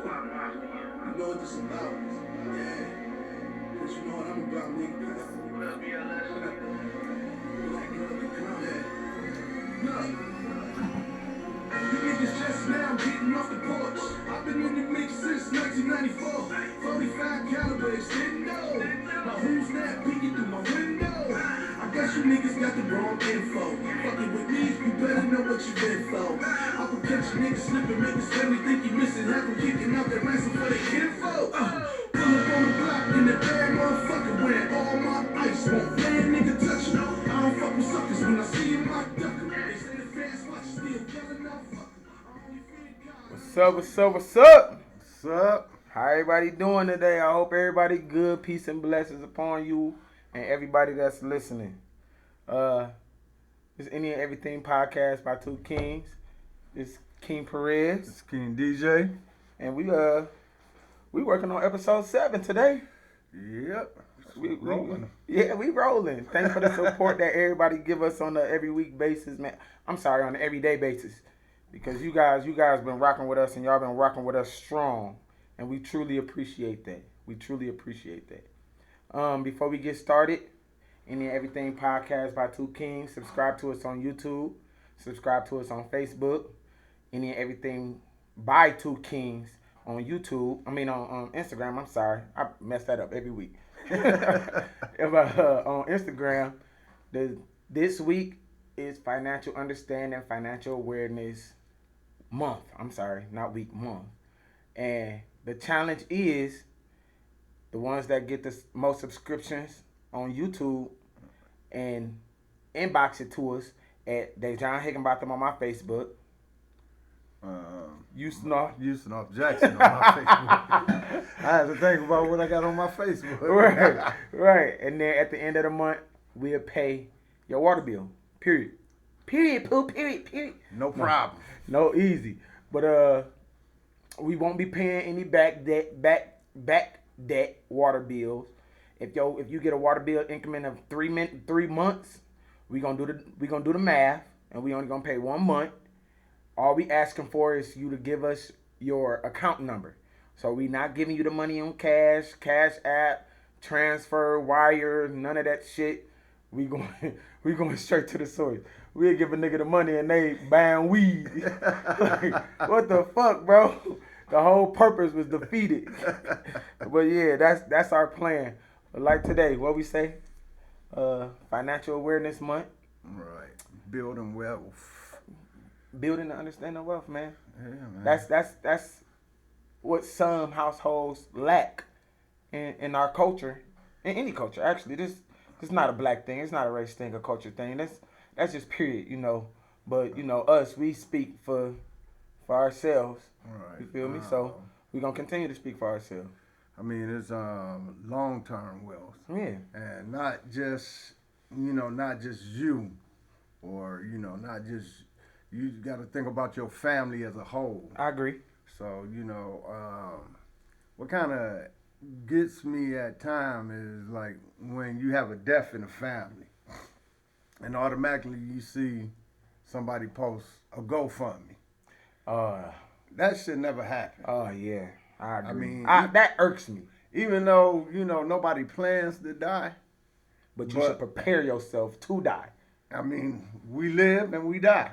You know what this about? Yeah. Cause you know what I'm about, nigga. Black girl can come. Yeah. Look. You niggas just now getting off the porch. I've been in the mix since 1994. 45 caliber extendo. Now who's that peeking through my window? I guess you niggas got the wrong info. Fucking with me, you better know what you been for. I will catch a nigga slipping, make his family think you missing. Have him kicking out that ransom for their kinfo. Pull up on the block in the bad motherfucker wearing all my ice. Won't let nigga touch me. I don't fuck with suckers when I see him I duck 'em. They say the fast watch still yelling out fuck 'em. What's up, what's up, what's up? What's up? How everybody doing today? I hope everybody good. Peace and blessings upon you and everybody that's listening. It's Any and Everything podcast by Two Kings. It's King Perez. It's King DJ. And we working on episode 7 today. Yep. We rolling. We rolling. Thanks for the support that everybody give us on the every week basis, man. I'm sorry, on the everyday basis. Because you guys been rocking with us and y'all been rocking with us strong. And we truly appreciate that. Before we get started, Any and Everything podcast by Two Kings. Subscribe to us on YouTube. Subscribe to us on Facebook. Any and Everything by Two Kings on YouTube. On Instagram. I'm sorry. I mess that up every week. On Instagram, this week is Financial Understanding, Financial Awareness Month. I'm sorry, not week, month. And the challenge is the ones that get the most subscriptions on YouTube and inbox it to us at Dejan Higginbotham on my Facebook. Houston Jackson on my Facebook. I had to think about what I got on my Facebook. Right. And then at the end of the month, we'll pay your water bill. Period. No problem. No, easy. But we won't be paying any back debt water bills. If you get a water bill increment of 3 months, we gonna do the math, and we only gonna pay 1 month. All we asking for is you to give us your account number. So we not giving you the money on cash app, transfer, wire, none of that shit. We going straight to the source. We'll give a nigga the money and they buying weed. Like, what the fuck, bro? The whole purpose was defeated. But yeah, that's our plan. But like today, what we say? Financial Awareness Month. Right. Building wealth. Building and understanding wealth, man. Yeah, man. That's what some households lack in our culture, in any culture. Actually, this is not a black thing. It's not a race thing, a culture thing. That's just period, you know. But you know, us, we speak for ourselves. Right. You feel me? So we're gonna continue to speak for ourselves. I mean, it's long-term wealth. Yeah. And not just you, or not just. You got to think about your family as a whole. I agree. So, what kind of gets me at time is like when you have a death in the family and automatically you see somebody post a GoFundMe. That should never happen. Oh, yeah. I agree. I mean, that irks me. Even though, nobody plans to die. But you should prepare yourself to die. I mean, we live and we die.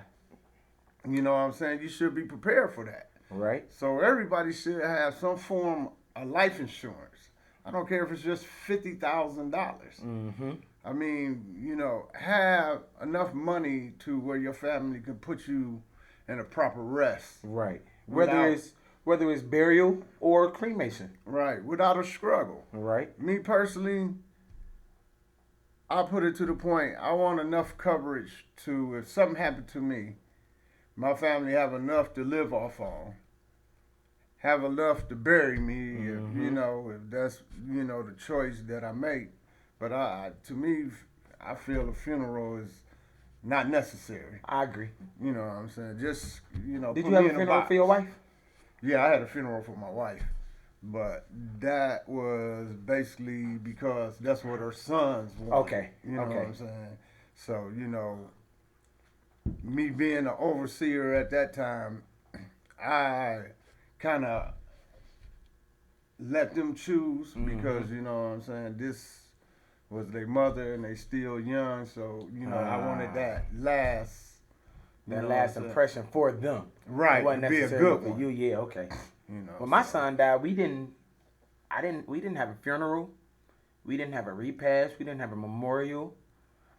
You know what I'm saying? You should be prepared for that. Right. So everybody should have some form of life insurance. I don't care if it's just $50,000. Mm-hmm. I mean, have enough money to where your family can put you in a proper rest. Right. Whether it's burial or cremation. Right. Without a struggle. Right. Me personally, I put it to the point, I want enough coverage to, if something happened to me, my family have enough to live off on, have enough to bury me, Mm-hmm. if that's, the choice that I make. But to me, I feel a funeral is not necessary. I agree. You know what I'm saying? Just, Did you have a funeral for your wife? Yeah, I had a funeral for my wife. But that was basically because that's what her sons wanted. Okay. You know what I'm saying? So, me being an overseer at that time, I kind of let them choose because you know what I'm saying. This was their mother and they still young, so you know I wanted that last. That last impression for them. Right. It wasn't be a necessarily good for one. you. Yeah. Okay. You know. When my son died, we didn't have a funeral. We didn't have a repast. We didn't have a memorial.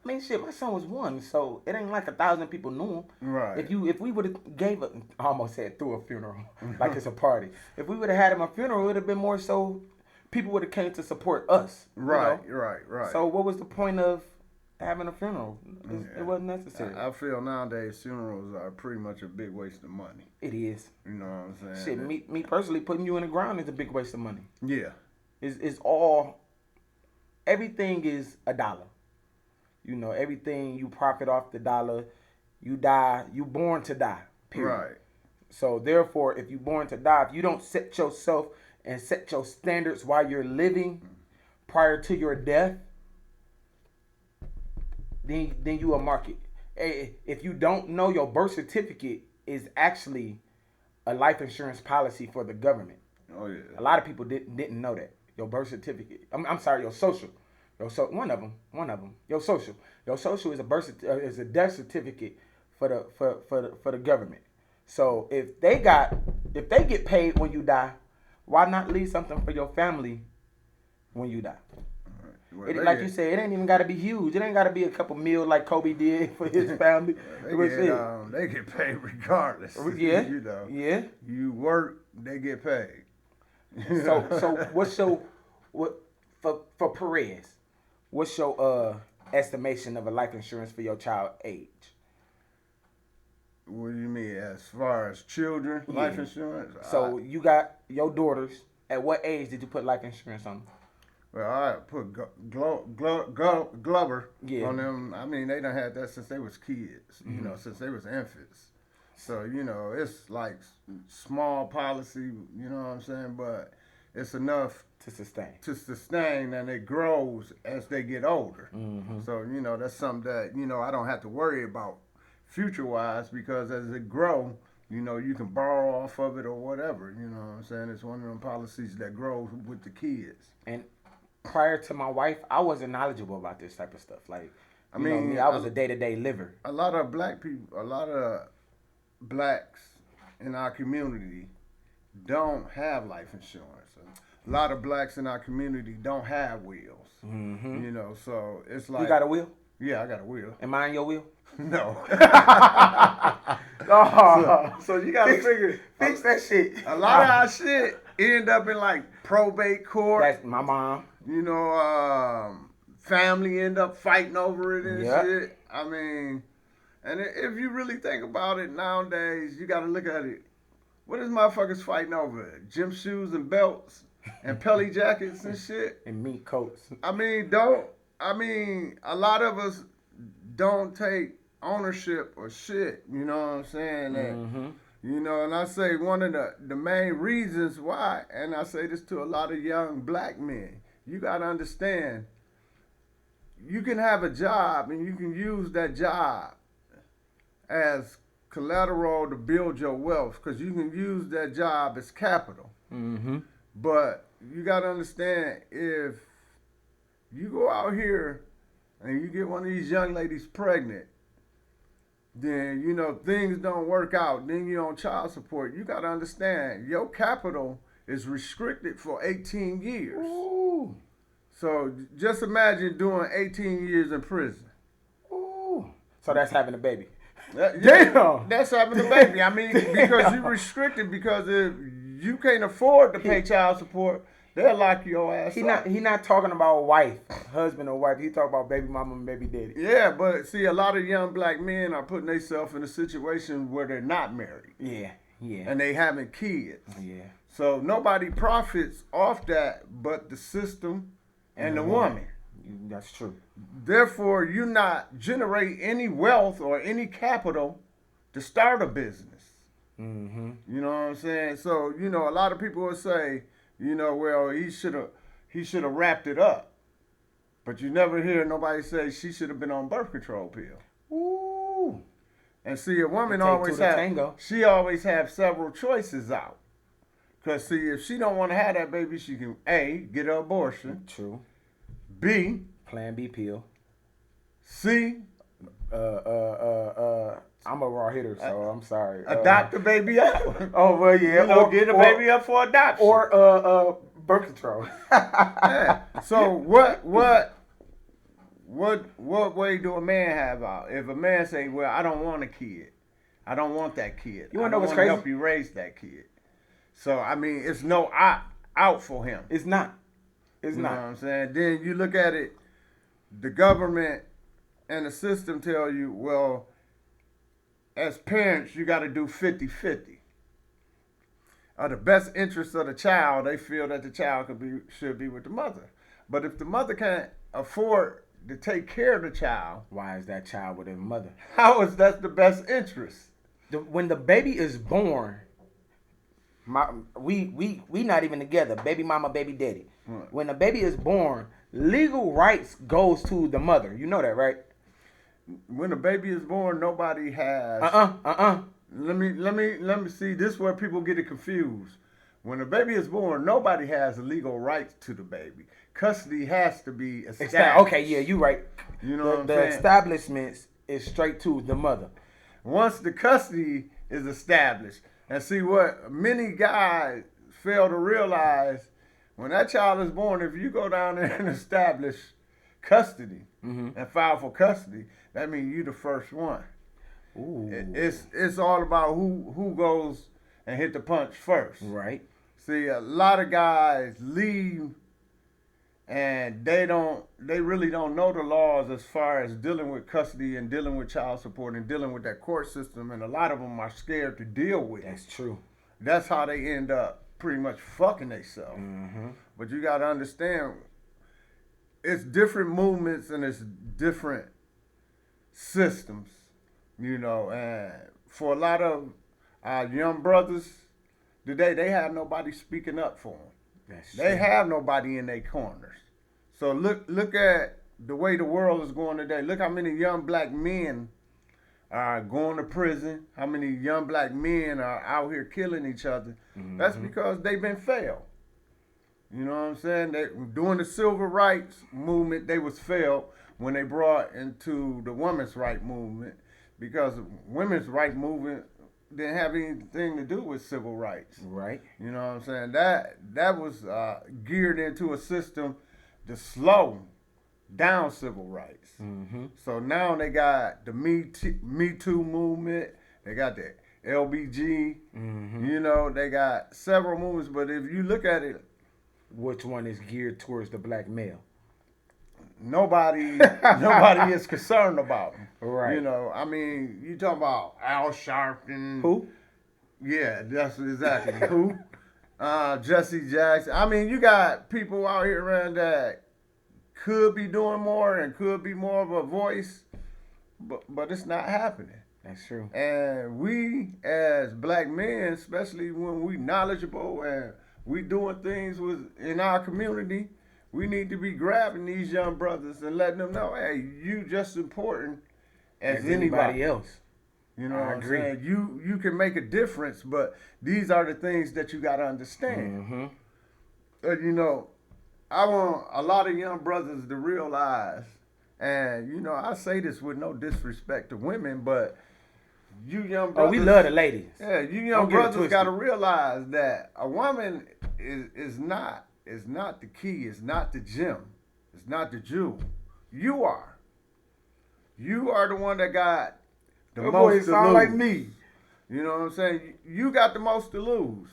I mean, shit, my son was 1, so it ain't like 1,000 people knew him. Right. If we would have gave a, I almost said through a funeral, like it's a party. If we would have had him a funeral, it would have been more so people would have came to support us. Right. You know? Right. So what was the point of having a funeral? Yeah. It wasn't necessary. I feel nowadays funerals are pretty much a big waste of money. It is. You know what I'm saying? Shit, me personally, putting you in the ground is a big waste of money. Yeah. It's all, everything is $1. You know, everything you profit off the dollar. You die, you born to die. Period. Right. So therefore, if you born to die, if you don't set yourself and set your standards while you're living prior to your death, then you a market. If you don't know, your birth certificate is actually a life insurance policy for the government. Oh yeah. A lot of people didn't know that. Your birth certificate. I'm sorry, your social. One of them. Your social. Your social is a death certificate for the government. So if they get paid when you die, why not leave something for your family when you die? Well, Like you said, it ain't even got to be huge. It ain't got to be a couple mil like Kobe did for his family. They get paid regardless. Yeah. You know. Yeah. You work, they get paid. So for Perez? What's your estimation of a life insurance for your child age? What do you mean as far as children life insurance? So you got your daughters. At what age did you put life insurance on them? Well, I put Glover on them. I mean, they done had that since they was kids, you know, since they was infants. So, you know, it's like small policy, you know what I'm saying? But it's enough to sustain, and it grows as they get older. So, you know, that's something that, you know, I don't have to worry about future-wise because as it grow, you know, you can borrow off of it or whatever, you know what I'm saying? It's one of them policies that grows with the kids. And prior to my wife, I wasn't knowledgeable about this type of stuff. Like, I was a day-to-day liver. A lot of blacks in our community don't have life insurance. A lot of blacks in our community don't have wheels. You know, so it's like... You got a wheel? Yeah, I got a wheel. Am I in your wheel? No. So you got to fix that shit. A lot of our shit end up in like probate court. That's my mom. You know, family end up fighting over it and shit. I mean, and if you really think about it nowadays, you got to look at it. What is motherfuckers fighting over? Gym shoes and belts and pelly jackets and shit? And meat coats. I mean, a lot of us don't take ownership or shit. You know what I'm saying? And, you know, and I say one of the main reasons why, and I say this to a lot of young black men, you got to understand, you can have a job and you can use that job as collateral to build your wealth because you can use that job as capital. But you got to understand, if you go out here and you get one of these young ladies pregnant, then, you know, things don't work out. Then you're on child support. You got to understand, your capital is restricted for 18 years. Ooh. So just imagine doing 18 years in prison. Ooh. So that's having a baby. Damn. That's having a baby. I mean, because you're restricted, because if you can't afford to pay child support, they'll lock your ass up. He not talking about husband or wife. He talking about baby mama and baby daddy. Yeah, but see, a lot of young black men are putting themselves in a situation where they're not married. Yeah. And they having kids. Yeah. So nobody profits off that but the system and the woman. That's true. Therefore, you not generate any wealth or any capital to start a business. You know what I'm saying? So, you know, a lot of people will say, you know, well, he should have wrapped it up. But you never hear nobody say she should have been on birth control pill. Ooh. And see, a woman always have several choices out. Because, see, if she don't want to have that baby, she can, A, get an abortion. True. B, Plan B pill. C, I'm a raw hitter, so I'm sorry. adopt the baby out. Oh well, yeah. You know, get the baby up for adoption. Or birth control. Yeah. So what way do a man have out? If a man say, "Well, I don't want a kid, I don't want that kid. You wanna I know don't what's wanna crazy? help you raise that kid." So I mean, it's no out for him. It's not. It's You know what not. I'm saying? Then you look at it, the government and the system tell you, well, as parents, you got to do 50-50. The best interest of the child, they feel that the child should be with the mother. But if the mother can't afford to take care of the child, Why is that child with his mother? how is that the best interest? When the baby is born, we not even together. Baby mama, baby daddy. Right. When the baby is born, legal rights goes to the mother. You know that, right? When a baby is born, nobody has. Let me see. This is where people get it confused. When a baby is born, nobody has legal rights to the baby. Custody has to be established. Okay, yeah, you right. You know the, what I'm the saying? establishments is straight to the mother. Once the custody is established, and see what many guys fail to realize, when that child is born, if you go down there and establish custody and file for custody, that means you the first one. Ooh. It's all about who goes and hit the punch first. Right. See, a lot of guys leave and they really don't know the laws as far as dealing with custody and dealing with child support and dealing with that court system, and a lot of them are scared to deal with it. That's true. That's how they end up pretty much fucking themselves. But you got to understand, it's different movements and it's different systems, you know. And for a lot of our young brothers today, they have nobody speaking up for them. That's They true. have nobody in their corners. So look at the way the world is going today. Look how many young black men are going to prison. How many young black men are out here killing each other. That's because they've been failed. You know what I'm saying? They, during the civil rights movement, they was failed when they brought into the women's right movement, because women's right movement didn't have anything to do with civil rights. Right. You know what I'm saying? That was geared into a system to slow down civil rights. So now they got the Me Too movement. They got the LBG. You know, they got several movements. But if you look at it, Which one is geared towards the black male? nobody is concerned about them. Right. You know, I mean, you talking about Al Sharpton. Who? Yeah, that's exactly who. Jesse Jackson. I mean, you got people out here around that could be doing more and could be more of a voice, but it's not happening. That's true. And we as black men, especially when we knowledgeable and we doing things in our community, we need to be grabbing these young brothers and letting them know, hey, you just important as anybody else. You know I what I'm agree. saying? You can make a difference, but these are the things that you got to understand. You know, I want a lot of young brothers to realize, and you know, I say this with no disrespect to women, but you young brothers, Oh, we love the ladies. yeah, you Don't young get it brothers twisted. got to realize that a woman is not the key. It's not the gem. It's not the jewel. You are. You are the one that got the That most boy to sound lose. like me. You know what I'm saying? You got the most to lose.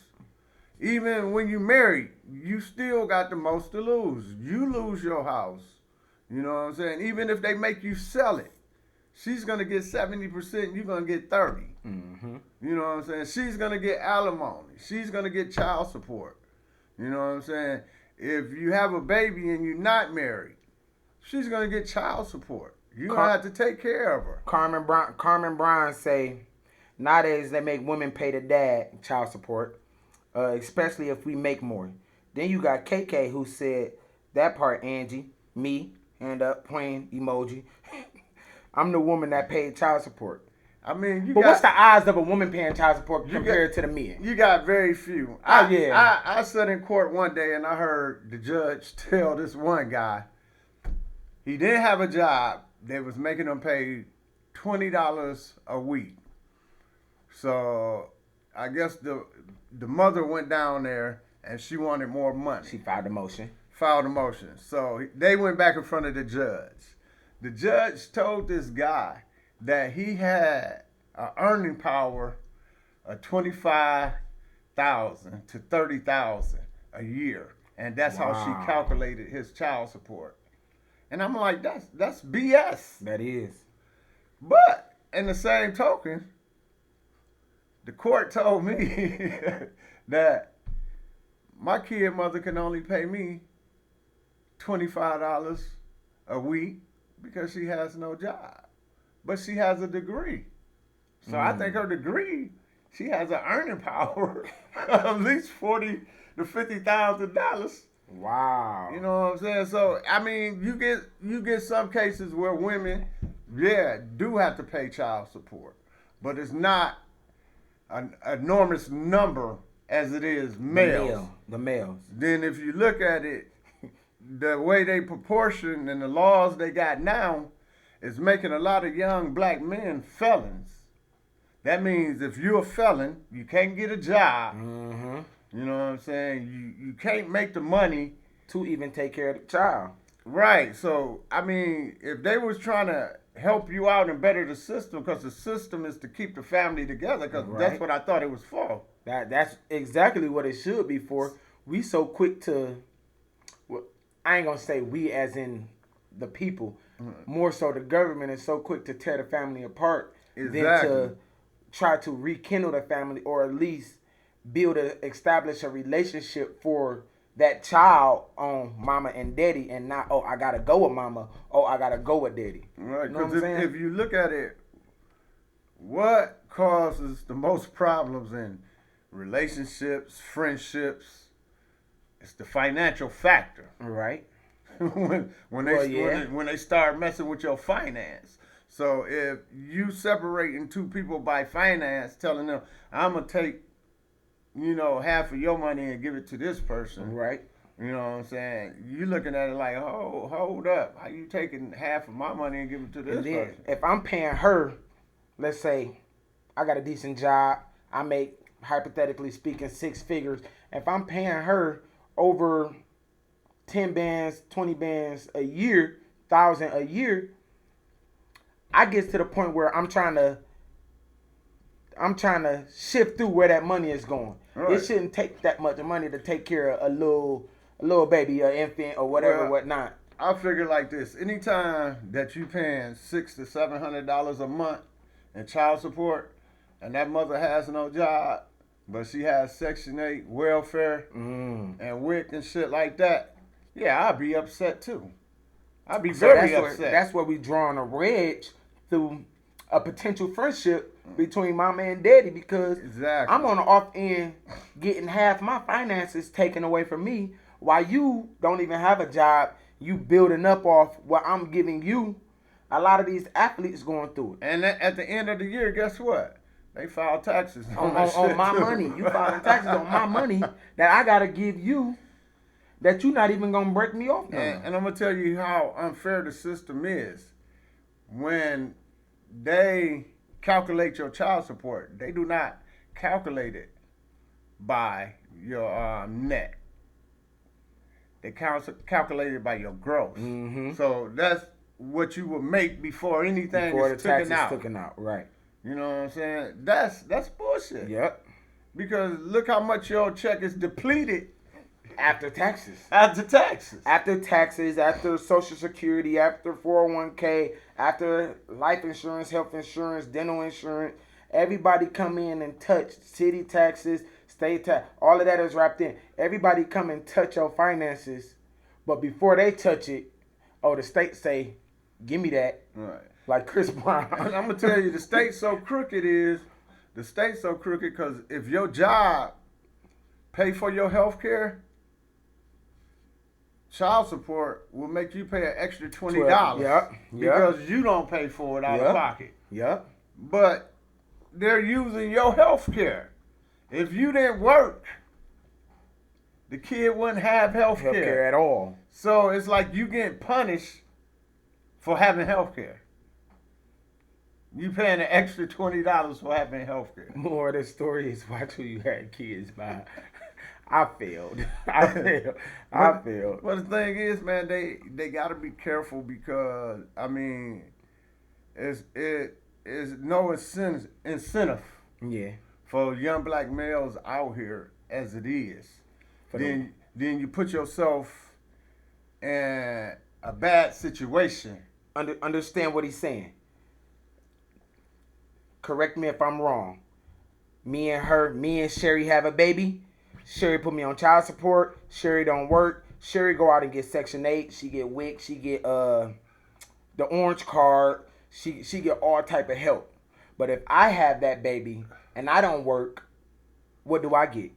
Even when you married, you still got the most to lose. You lose your house. You know what I'm saying? Even if they make you sell it, she's gonna get 70%, you're gonna get 30. You know what I'm saying? She's gonna get alimony. She's gonna get child support. You know what I'm saying? If you have a baby and you're not married, she's gonna get child support. You're gonna have to take care of her. Carmen Brown say, nowadays they make women pay the dad child support, especially if we make more. Then you got KK who said that part, Angie, me, hand up, plain emoji. I'm the woman that paid child support. I mean, But what's the odds of a woman paying child support compared to the men? You got very few. I sat in court one day and I heard the judge tell this one guy he didn't have a job. They was making him pay $20 a week. So I guess the mother went down there and she wanted more money. She filed a motion. So they went back in front of the judge. The judge told this guy that he had an earning power of $25,000 to $30,000 a year, and that's how she calculated his child support. And I'm like, that's BS. That is. But in the same token, the court told me that my kid mother can only pay me $25 a week because she has no job. But she has a degree. So I think her degree, she has an earning power of at least $40,000 to $50,000. Wow. You know what I'm saying? So I mean, you get some cases where women, do have to pay child support, but it's not an enormous number as it is males. The males. Then if you look at it, the way they proportion and the laws they got now is making a lot of young black men felons. That means if you're a felon, you can't get a job. Mm-hmm. You know what I'm saying? You can't make the money to even take care of the child. Right. So, I mean, if they was trying to help you out and better the system, because the system is to keep the family together, because that's what I thought it was for. That's exactly what it should be for. We so quick to, well, I ain't going to say we as in the people, more so the government is so quick to tear the family apart than to try to rekindle the family, or at least establish a relationship for that child on mama and daddy, and not, oh, I gotta go with mama, oh, I gotta go with daddy. Right, you know because if you look at it, what causes the most problems in relationships, friendships, it's the financial factor. Right. when they start messing with your finance. So if you separating two people by finance, telling them, I'm gonna take, half of your money and give it to this person. Right. You know what I'm saying? You looking at it like, oh, hold up. How you taking half of my money and giving it to this person? If I'm paying her, let's say I got a decent job, I make, hypothetically speaking, 6 figures. If I'm paying her over 10 bands, 20 bands a year, 1,000 a year, I get to the point where I'm trying to shift through where that money is going. Right. It shouldn't take that much money to take care of a little baby, an infant, or whatever, whatnot. I figure like this: anytime that you paying $600 to $700 a month in child support, and that mother has no job, but she has Section 8 welfare and WIC and shit like that, yeah, I'd be upset too. I'd be very upset. That's where we drawing a wedge through a potential friendship between mama and daddy, because I'm on the off end getting half my finances taken away from me, while you don't even have a job. You building up off what I'm giving you. A lot of these athletes going through it. And at the end of the year, guess what? They file taxes on my money. You filing taxes on my money that I gotta give you, that you're not even gonna break me off. And I'm gonna tell you how unfair the system is. When they calculate your child support, they do not calculate it by your net. They calculate it by your gross. Mm-hmm. So that's what you would make before anything is taken out. Right. You know what I'm saying? That's bullshit. Yep. Because look how much your check is depleted after taxes. After Social Security, after 401k, after life insurance, health insurance, dental insurance. Everybody come in and touch city taxes, state tax. All of that is wrapped in. Everybody come and touch your finances. But before they touch it, the state say, give me that. Right. Like Chris Brown. I'm going to tell you, the state's so crooked because if your job pay for your health care, child support will make you pay an extra $20. Yep. Because you don't pay for it out of pocket. Yep. But they're using your health care. If you didn't work, the kid wouldn't have health Healthcare care. at all. So it's like you getting punished for having health care. You paying an extra $20 for having health care. More of the story is watch who you had kids by. I failed. I failed. But the thing is, man, they got to be careful because I mean, it is no incentive Yeah. for young black males out here as it is. Then you put yourself in a bad situation. Understand what he's saying. Correct me if I'm wrong. Me and Sherry have a baby. Sherry put me on child support. Sherry don't work. Sherry go out and get Section 8. She get WIC. She get the orange card. She get all type of help. But if I have that baby and I don't work, what do I get?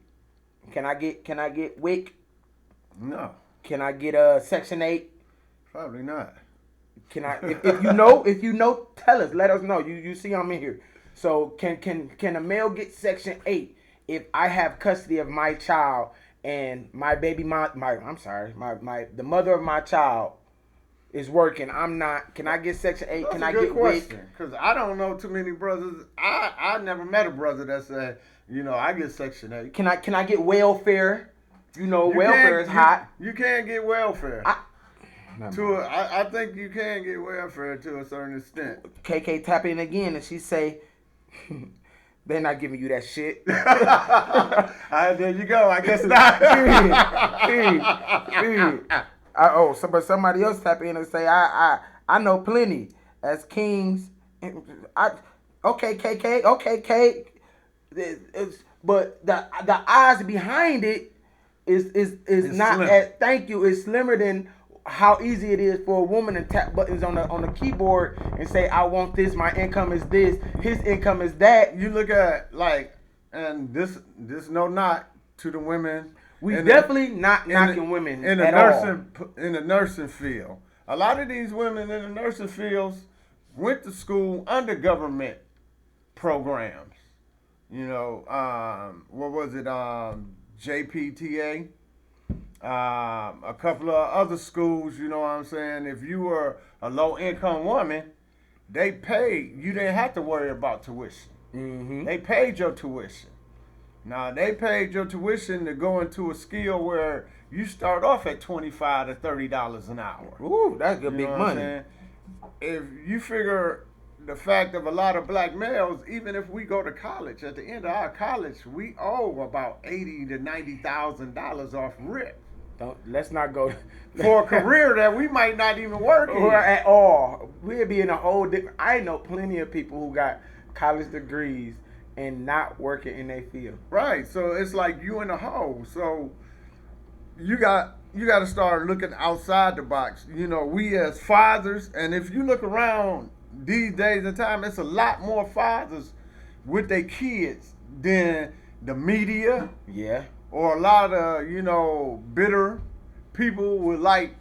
Can I get WIC? No, Can I get Section 8? probably not. Can I? If you know, tell us. Let us know. You see, I'm in here. So can a male get Section 8 if I have custody of my child and my baby, the mother of my child is working? I'm not. Can I get Section 8? Can I get WIC? Because I don't know too many brothers. I never met a brother that said, I get Section 8. Can I get welfare? You Welfare is hot. You can't get welfare. Never mind. I think you can get welfare to a certain extent. KK tap in again and she say, they're not giving you that shit. There you go. I guess not. Period. Somebody else tap in and say, I know plenty as kings. Okay, KK. Okay, K. But the odds behind it is not slim. thank you. It's slimmer than how easy it is for a woman to tap buttons on the keyboard and say, I want this, my income is this, his income is that. You look at and this no knock to the women. We definitely not knocking women in the at nursing in the nursing field. A lot of these women in the nursing fields went to school under government programs. What was it? JPTA. A couple of other schools, you know what I'm saying? If you were a low income woman, they paid. You didn't have to worry about tuition. Mm-hmm. They paid your tuition. Now they paid your tuition to go into a skill where you start off at $25 to $30 an hour. Ooh, that's good, You big know what I'm money. saying? If you figure the fact of a lot of black males, even if we go to college, at the end of our college, we owe about $80,000 to $90,000 off rip. Let's not go For a career that we might not even work in. or at all. We'll be in a whole different. I know plenty of people who got college degrees and not working in their field. Right. So it's like you in a hole. So you got to start looking outside the box. We as fathers, and if you look around these days and time, it's a lot more fathers with their kids than the media. Yeah. Or a lot of, bitter people would like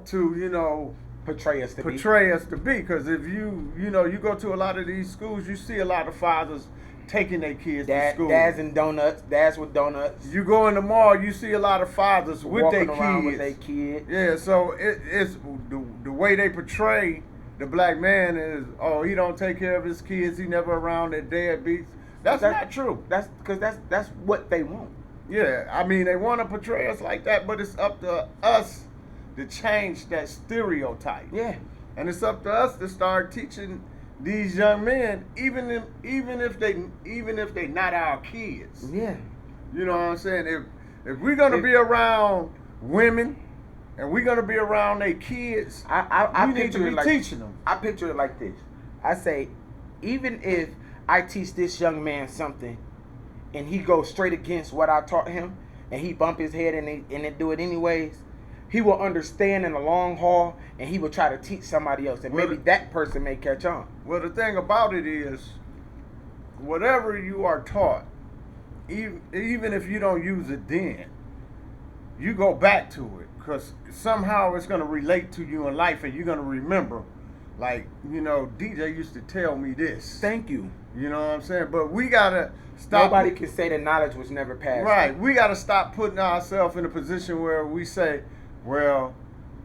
to, Portray us to be. portray us to be. Because if you go to a lot of these schools, you see a lot of fathers taking their kids to school. Dads and donuts. Dads with donuts. You go in the mall, you see a lot of fathers with their Walking around kids. with their kids. Yeah, so it's the way they portray the black man is, he don't take care of his kids, he never around their deadbeats. That's not true. That's because that's what they want. Yeah, I mean, they want to portray us like that, but it's up to us to change that stereotype. Yeah. And it's up to us to start teaching these young men, even if they not our kids. Yeah. You know what I'm saying? If we're gonna be around women and we're gonna be around their kids, I we need picture to it be like teaching them. I picture it like this. I say, even if I teach this young man something, and he goes straight against what I taught him, and he bump his head and it do it anyways, he will understand in the long haul, and he will try to teach somebody else, and maybe that person may catch on. Well, the thing about it is, whatever you are taught, even if you don't use it then, you go back to it because somehow it's going to relate to you in life, and you're going to remember Like, you know, DJ used to tell me this. Thank you. You know what I'm saying? But we gotta stop. Nobody can say that knowledge was never passed. Right. We gotta stop putting ourselves in a position where we say, well,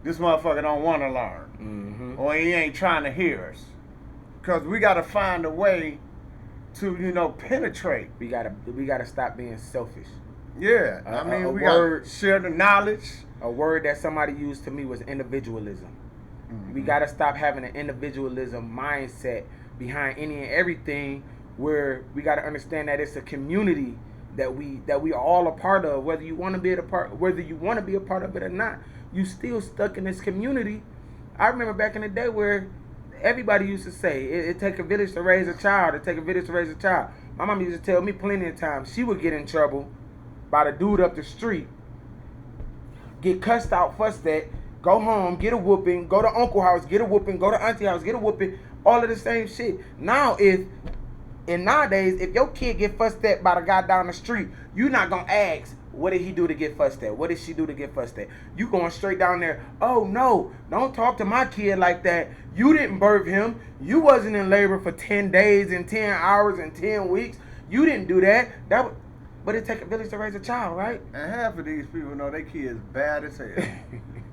this motherfucker don't want to learn. Mm-hmm. Or he ain't trying to hear us. Because we gotta find a way to, you know, penetrate. We gotta stop being selfish. Yeah. A I mean, we word- gotta share the knowledge. A word that somebody used to me was individualism. Mm-hmm. We gotta stop having an individualism mindset behind any and everything, where we gotta understand that it's a community that we all a part of. Whether you want to be a part of it or not, you still stuck in this community. I remember back in the day where everybody used to say it take a village to raise a child. It take a village to raise a child. My mom used to tell me plenty of times she would get in trouble by the dude up the street, get cussed out, fussed at, go home, get a whooping, go to uncle house, get a whooping, go to auntie house, get a whooping, all of the same shit. Nowadays, if your kid get fussed at by the guy down the street, you not gonna ask, what did he do to get fussed at? What did she do to get fussed at? You going straight down there, oh no, don't talk to my kid like that. You didn't birth him. You wasn't in labor for 10 days and 10 hours and 10 weeks. You didn't do that. But it take a village to raise a child, right? And half of these people know their kids bad as hell.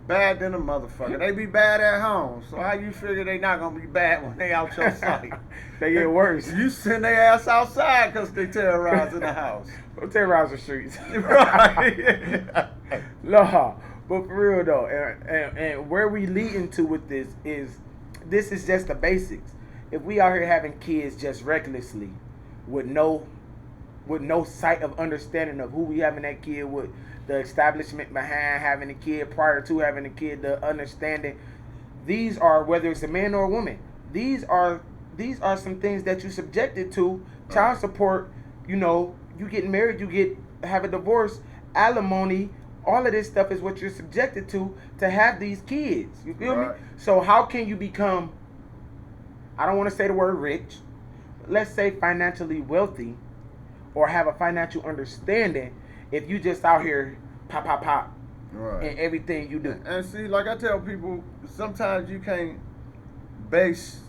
Bad than a motherfucker. They be bad at home. So how you figure they not gonna be bad when they out your sight? They get worse. You send their ass outside because they terrorizing the house. Don't terrorize the streets. Right. No, but for real though, and where we leading to with this is just the basics. If we out here having kids just recklessly, with no sight of understanding of who we having that kid with, the establishment behind having a kid, prior to having a kid, the understanding, these are, whether it's a man or a woman, these are some things that you subjected to. Child support, you know, you getting married, have a divorce, alimony, all of this stuff is what you're subjected to have these kids. You feel me? So how can you become, I don't want to say the word rich, let's say financially wealthy, or have a financial understanding, if you just out here pop in everything you do. And see, like I tell people, sometimes you can't base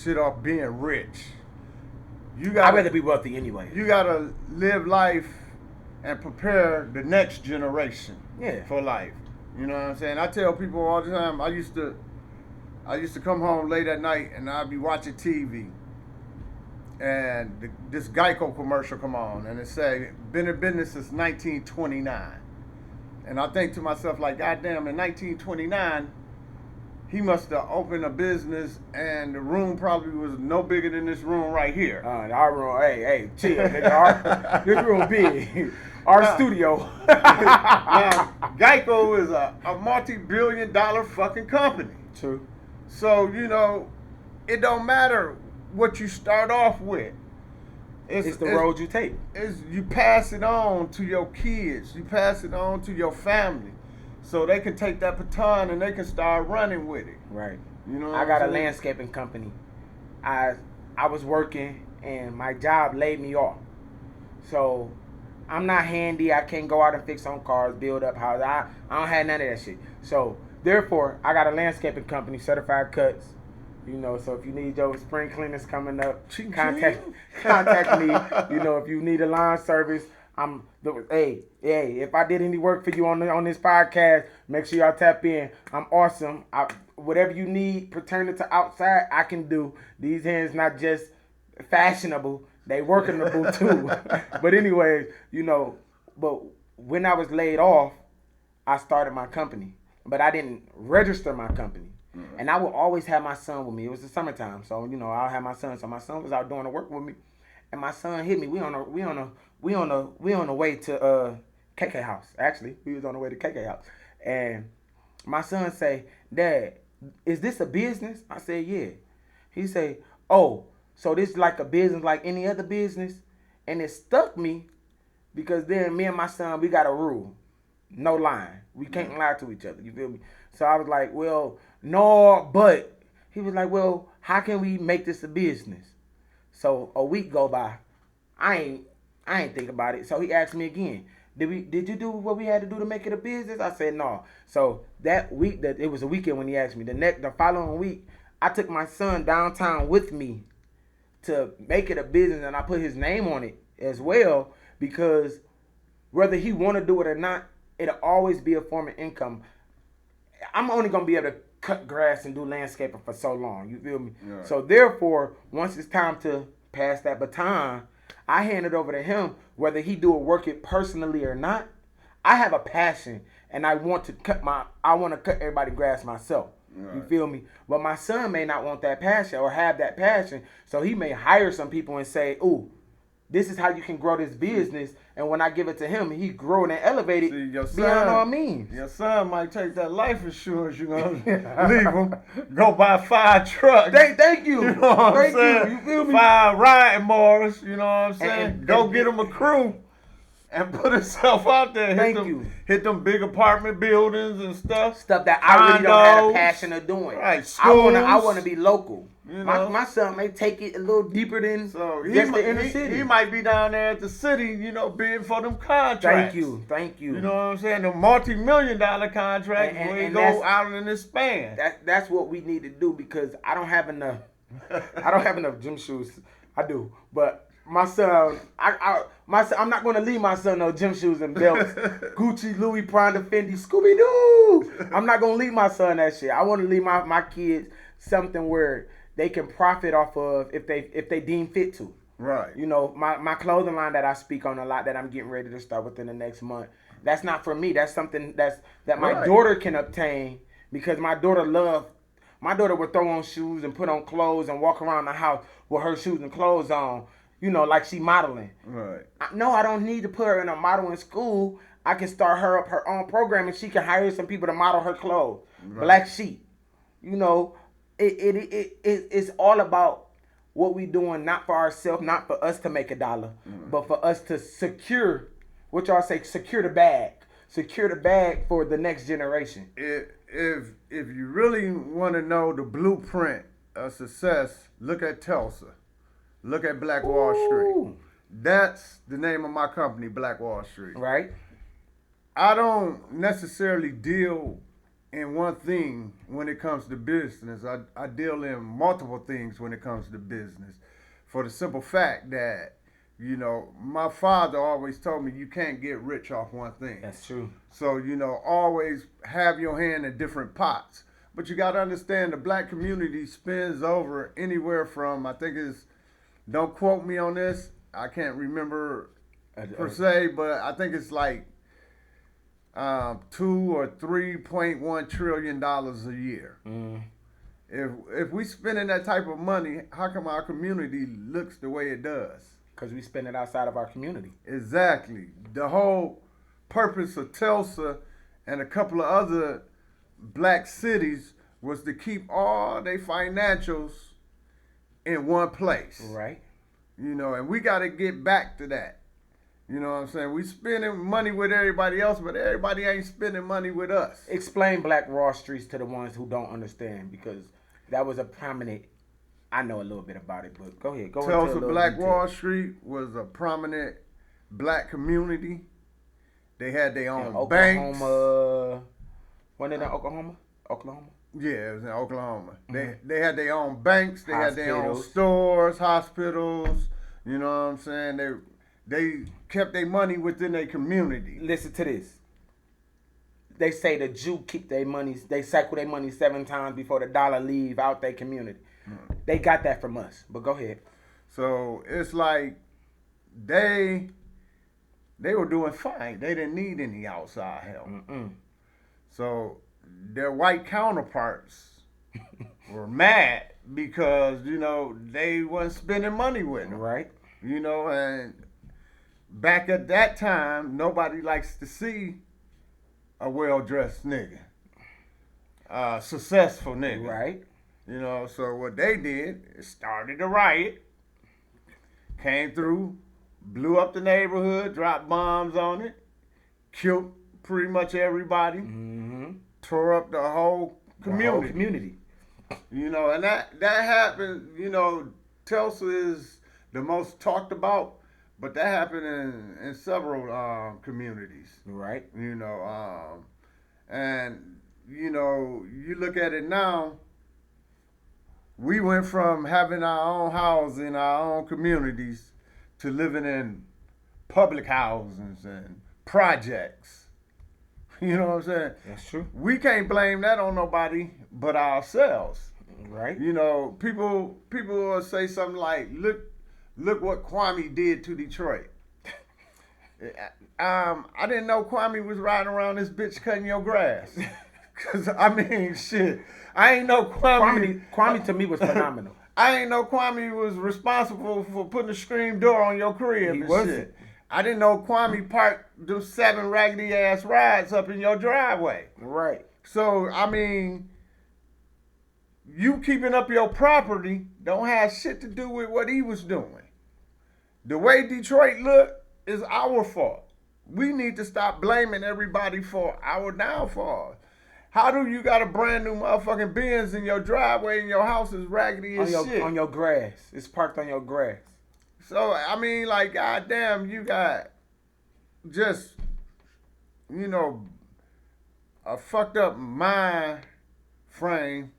shit off being rich. I'd rather be wealthy anyway. You gotta live life and prepare the next generation for life. You know what I'm saying? I tell people all the time, I used to come home late at night and I'd be watching TV. And this Geico commercial come on, and it say, been in business since 1929. And I think to myself, like, goddamn, in 1929, he must have opened a business, and the room probably was no bigger than this room right here. Our room, hey, chill, nigga. This room big. Our studio. Now, Geico is a multi-billion-dollar fucking company. True. So, you know, it don't matter what you start off with. It's the road you take. You pass it on to your kids. You pass it on to your family, so they can take that baton and they can start running with it. Right. You know. I got a landscaping company. I was working and my job laid me off. So I'm not handy. I can't go out and fix on cars, build up houses. I don't have none of that shit. So therefore, I got a landscaping company, Certified Cuts. You know, so if you need your spring cleaners coming up, contact me. You know, if you need a lawn service, hey, if I did any work for you on this podcast, make sure y'all tap in. I'm awesome. Whatever you need pertaining to outside, I can do. These hands not just fashionable, they workable too. But anyways, you know, but when I was laid off, I started my company, but I didn't register my company. Mm-hmm. And I would always have my son with me. It was the summertime, so you know I'll have my son. So my son was out doing the work with me, and my son hit me. We on the way to KK house. Actually, we was on the way to KK house, and my son say, "Dad, is this a business?" I said, "Yeah." He say, "Oh, so this is like a business like any other business?" And it stuck me because then me and my son, we got a rule: no lying. We can't lie to each other. You feel me? So I was like, well. No, but he was like, well, how can we make this a business? So a week go by. I ain't think about it. So he asked me again, did you do what we had to do to make it a business? I said no. So that week, that it was a weekend when he asked me. The following week, I took my son downtown with me to make it a business, and I put his name on it as well, because whether he want to do it or not, it'll always be a form of income. I'm only gonna be able to cut grass and do landscaping for so long. You feel me? Right. So therefore, once it's time to pass that baton, I hand it over to him. Whether he do it, work it personally or not, I have a passion, and I want to cut everybody's grass myself. Right. You feel me? But my son may not want that passion or have that passion, so he may hire some people and say, "Ooh, this is how you can grow this business." And when I give it to him, he grow it and elevate it See, your beyond all son, means. your son might take that life insurance you're going to leave him, go buy 5 trucks. Thank you. You know what I'm Thank saying? you. You feel me? 5 riding motors, you know what I'm saying? And- go and- get him a crew and put himself out there. Thank you. Hit them big apartment buildings and stuff. Stuff that I really don't have Condos. a passion of doing. Right, I wanna schools. be local. You know? My son may take it a little deeper than So just the inner city. he might be down there at the city, you know, bidding for them contracts. Thank you. You know what I'm saying? The multi-million-dollar contracts And- where you and go that's- out in this span. That's what we need to do, because I don't have enough. I don't have enough gym shoes. I do, but my son, I'm not going to leave my son no gym shoes and belts, Gucci, Louis, Prada, Fendi, Scooby Doo. I'm not going to leave my son that shit. I want to leave my kids something where they can profit off of if they deem fit to. Right. You know, my clothing line that I speak on a lot, that I'm getting ready to start within the next month. That's not for me. That's something that my Right. daughter can obtain, because my daughter would throw on shoes and put on clothes and walk around the house with her shoes and clothes on, you know, like she modeling. Right. No, I don't need to put her in a modeling school. I can start her up her own program, and she can hire some people to model her clothes. Right. Black Sheep. You know, it's all about what we doing, not for ourselves, not for us to make a dollar, but for us to secure, what y'all say, secure the bag for the next generation. If you really want to know the blueprint of success, look at Tulsa. Look at Black Wall Street. Ooh. That's the name of my company, Black Wall Street. Right? I don't necessarily deal in one thing when it comes to business. I deal in multiple things when it comes to business, for the simple fact that, you know, my father always told me you can't get rich off one thing. That's true. So, you know, always have your hand in different pots. But you got to understand, the black community spends over anywhere from, I think it's, don't quote me on this, I can't remember per se, but I think it's like $2 or $3.1 trillion a year. Mm. If we spending that type of money, how come our community looks the way it does? Because we spend it outside of our community. Exactly. The whole purpose of Tulsa and a couple of other black cities was to keep all their financials in one place. Right? You know, and we got to get back to that. You know what I'm saying? We spending money with everybody else, but everybody ain't spending money with us. Explain Black Wall Streets to the ones who don't understand, because that was a prominent. I know a little bit about it, but go ahead. Go into a Tulsa little Black detail. Wall Street was a prominent black community. They had their own In banks. Oklahoma. When in Oklahoma? Oklahoma? Yeah, it was in Oklahoma. They had their own banks. They had their own Hospitals. stores, hospitals. You know what I'm saying? They kept their money within their community. Listen to this. They say the Jew keep their money. They cycle their money 7 times before the dollar leave out their community. They got that from us. But go ahead. So it's like they were doing fine. They didn't need any outside help. Mm-mm. So their white counterparts were mad because, you know, they wasn't spending money with them. Right? You know, and back at that time, nobody likes to see a well-dressed nigga, a successful nigga. Right? You know, so what they did is started a riot, came through, blew up the neighborhood, dropped bombs on it, killed pretty much everybody, Mm-hmm. tore up the whole community. Community. You know, and that happened, you know, Tulsa is the most talked about, but that happened in several communities. Right? You know, and you know, you look at it now, We went from having our own house in our own communities to living in public houses and projects. You know what I'm saying? That's true. We can't blame that on nobody but ourselves. Right. You know, people will say something like, look what Kwame did to Detroit. I didn't know Kwame was riding around this bitch cutting your grass. Cause I mean, shit, I ain't know Kwame to me was phenomenal. I ain't know Kwame was responsible for putting a screen door on your crib He and wasn't. shit. I didn't know Kwame parked them 7 raggedy ass rides up in your driveway. Right. So I mean, you keeping up your property don't have shit to do with what he was doing. The way Detroit look is our fault. We need to stop blaming everybody for our downfall. How do you got a brand new motherfucking Benz in your driveway and your house is raggedy as shit? On your grass. It's parked on your grass. So, I mean, like, goddamn, you got just, you know, a fucked up mind frame,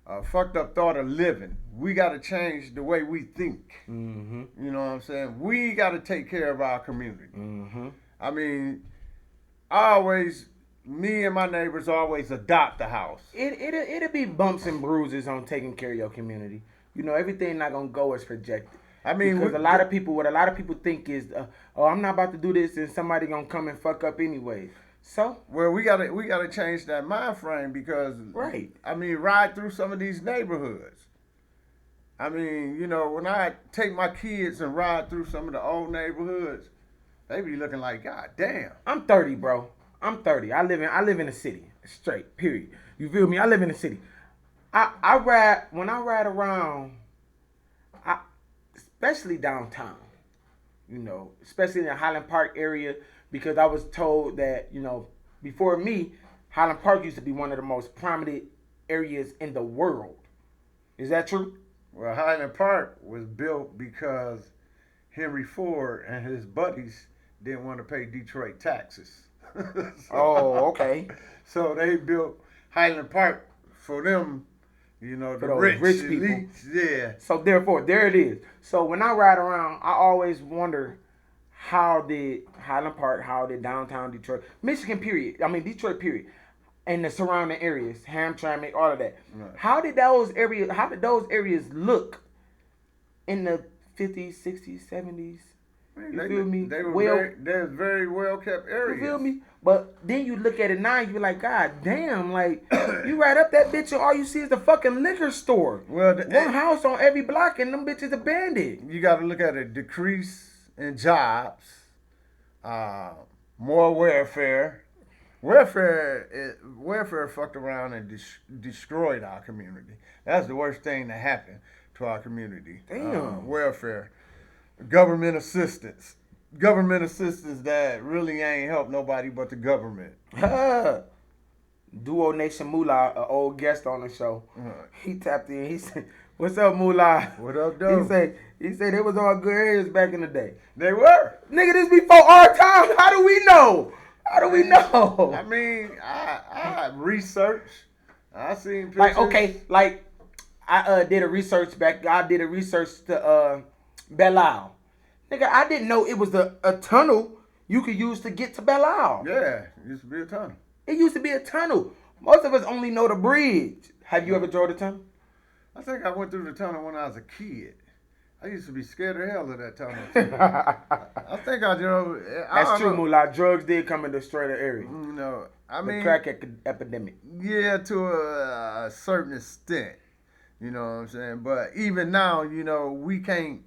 a fucked up thought of living. We got to change the way we think. Mm-hmm. You know what I'm saying? We got to take care of our community. Mm-hmm. I mean, me and my neighbors always adopt a house. It'll be bumps and bruises on taking care of your community. You know, everything not gonna go as projected. I mean, because a lot of people think is, oh, I'm not about to do this, and somebody gonna come and fuck up anyways. So, well, we gotta change that mind frame because, right. I mean, ride through some of these neighborhoods. I mean, you know, when I take my kids and ride through some of the old neighborhoods, they be looking like, God damn. I'm 30, bro. I'm 30. I live in the city. Straight. Period. You feel me? I live in the city. I ride around, especially downtown. You know, especially in the Highland Park area, because I was told that, you know, before me, Highland Park used to be one of the most prominent areas in the world. Is that true? Well, Highland Park was built because Henry Ford and his buddies didn't want to pay Detroit taxes. Oh, okay. So they built Highland Park for them, you know, the rich people. Elites. Yeah. So therefore, there it is. So when I ride around, I always wonder, how did Highland Park, how did downtown Detroit, Michigan period, Detroit period, and the surrounding areas, Hamtramck, all of that. Right. How did those areas look in the 50s, 60s, 70s? You feel me? They were very well kept areas. You feel me? But then you look at it now, you be like, God damn, like, you ride up that bitch and all you see is the fucking liquor store. Well, one house on every block and them bitches abandoned. You got to look at a decrease in jobs, more welfare. Welfare fucked around and destroyed our community. That's the worst thing that happened to our community. Damn. Welfare. Government assistance that really ain't helped nobody but the government. Duo Nation Moolah, an old guest on the show, he tapped in. He said, "What's up, Moolah? What up, though?" He said it was all good areas back in the day. They were. Nigga, this before our time. How do we know? I mean, I researched. I seen pictures. I did a research to Belle Isle. Nigga, I didn't know it was a tunnel you could use to get to Belle Isle. Yeah, it used to be a tunnel. It used to be a tunnel. Most of us only know the bridge. Have you ever drove the tunnel? I think I went through the tunnel when I was a kid. I used to be scared of hell of that tunnel. I think I drove. That's true, Moolah. Drugs did come and destroy the area. You know, I the mean, crack epidemic. Yeah, to a certain extent. You know what I'm saying? But even now, you know, we can't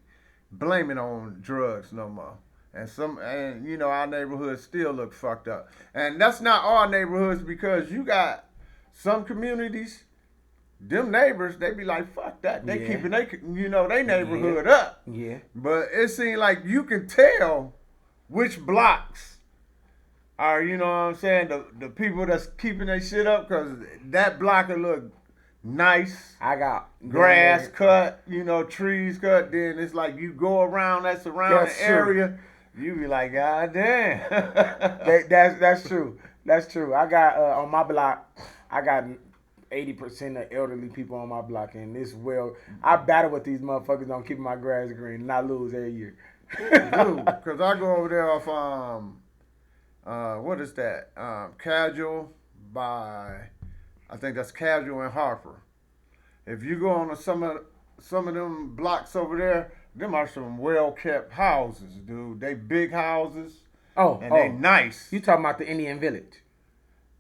blame it on drugs no more. And you know, our neighborhoods still look fucked up. And that's not all neighborhoods, because you got some communities, them neighbors, they be like, fuck that. They keeping they neighborhood up. Yeah. But it seems like you can tell which blocks are, you know what I'm saying, the people that's keeping their shit up, because that block will look nice. I got grass cut, you know, trees cut. Then it's like you go around that surrounding area, you be like, God damn. That's true. That's true. I got on my block, I got 80% of elderly people on my block, and I battle with these motherfuckers on keeping my grass green, and I lose every year. Dude, because I go over there off what is that? Casual by, I think that's Casual and Harper. If you go on some of them blocks over there, them are some well kept houses, dude. They big houses. And they nice. You talking about the Indian Village?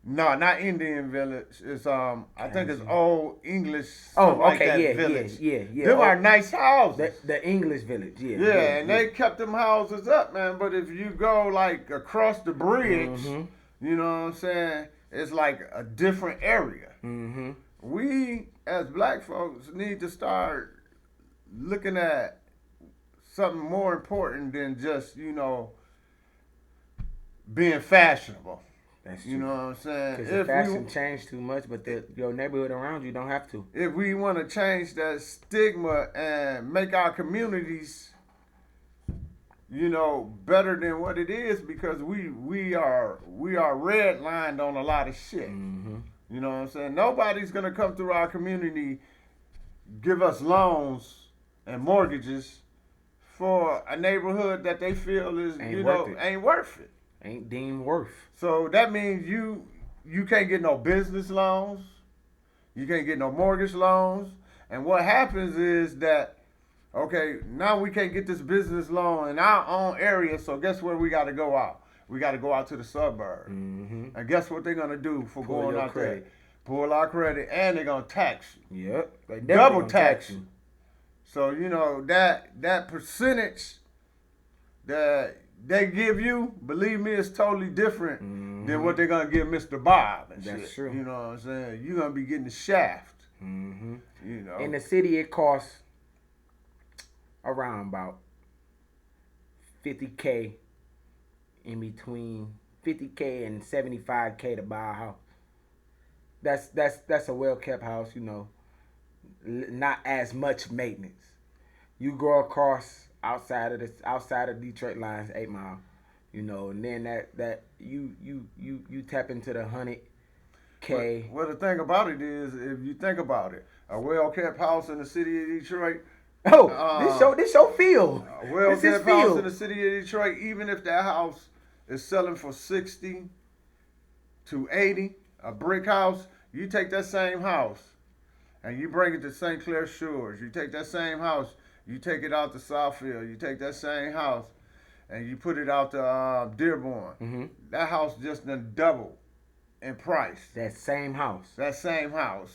No, not Indian Village. It's I think it's Old English. Oh, like okay, that yeah, village. yeah. Them are nice houses. The English Village, yeah. Yeah, and they kept them houses up, man. But if you go like across the bridge, you know what I'm saying? It's like a different area. Mm-hmm. We as black folks need to start looking at something more important than just, being fashionable. That's true. You know what I'm saying? Because the fashion changed too much, but your neighborhood around you don't have to. If we want to change that stigma and make our communities, better than what it is, because we are redlined on a lot of shit. Mm-hmm. You know what I'm saying? Nobody's gonna come through our community, give us loans and mortgages for a neighborhood that they feel is ain't worth it. Ain't deemed worth. So that means you can't get no business loans, you can't get no mortgage loans, and what happens is that, okay, now we can't get this business loan in our own area, so guess where we got to go out? We got to go out to the suburbs. Mm-hmm. And guess what they're going to do for Pull going your out credit. there? Pull our credit, and they're going to tax you. Yep. They Double gonna tax you. So, that percentage that they give you, believe me, it's totally different than what they're going to give Mr. Bob and That's shit. true. You know what I'm saying? You're going to be getting the shaft. Mm-hmm. In the city, it costs around about $50K, in between $50K and $75K to buy a house. That's a well kept house, not as much maintenance. You go across outside of Detroit lines, 8 Mile, and then that you tap into the 100K. Well, the thing about it is, if you think about it, a well kept house in the city of Detroit. This your field. A well kept house in the city of Detroit, even if that house is selling for 60 to 80, a brick house, you take that same house and you bring it to St. Clair Shores. You take that same house, you take it out to Southfield. You take that same house and you put it out to Dearborn. Mm-hmm. That house just done double in price. That same house.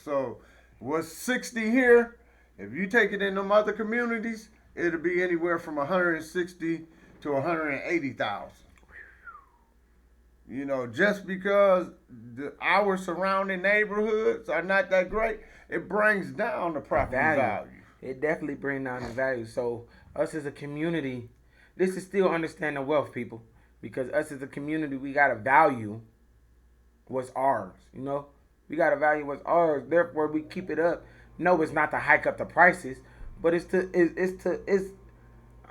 So what's 60 here, if you take it in them other communities, it'll be anywhere from 160 to 180,000. Just because our surrounding neighborhoods are not that great, it brings down the property value. It definitely brings down the value. So us as a community, this is still understanding wealth, people. Because us as a community, we gotta value what's ours. We gotta value what's ours. Therefore, we keep it up. No, it's not to hike up the prices, but it's I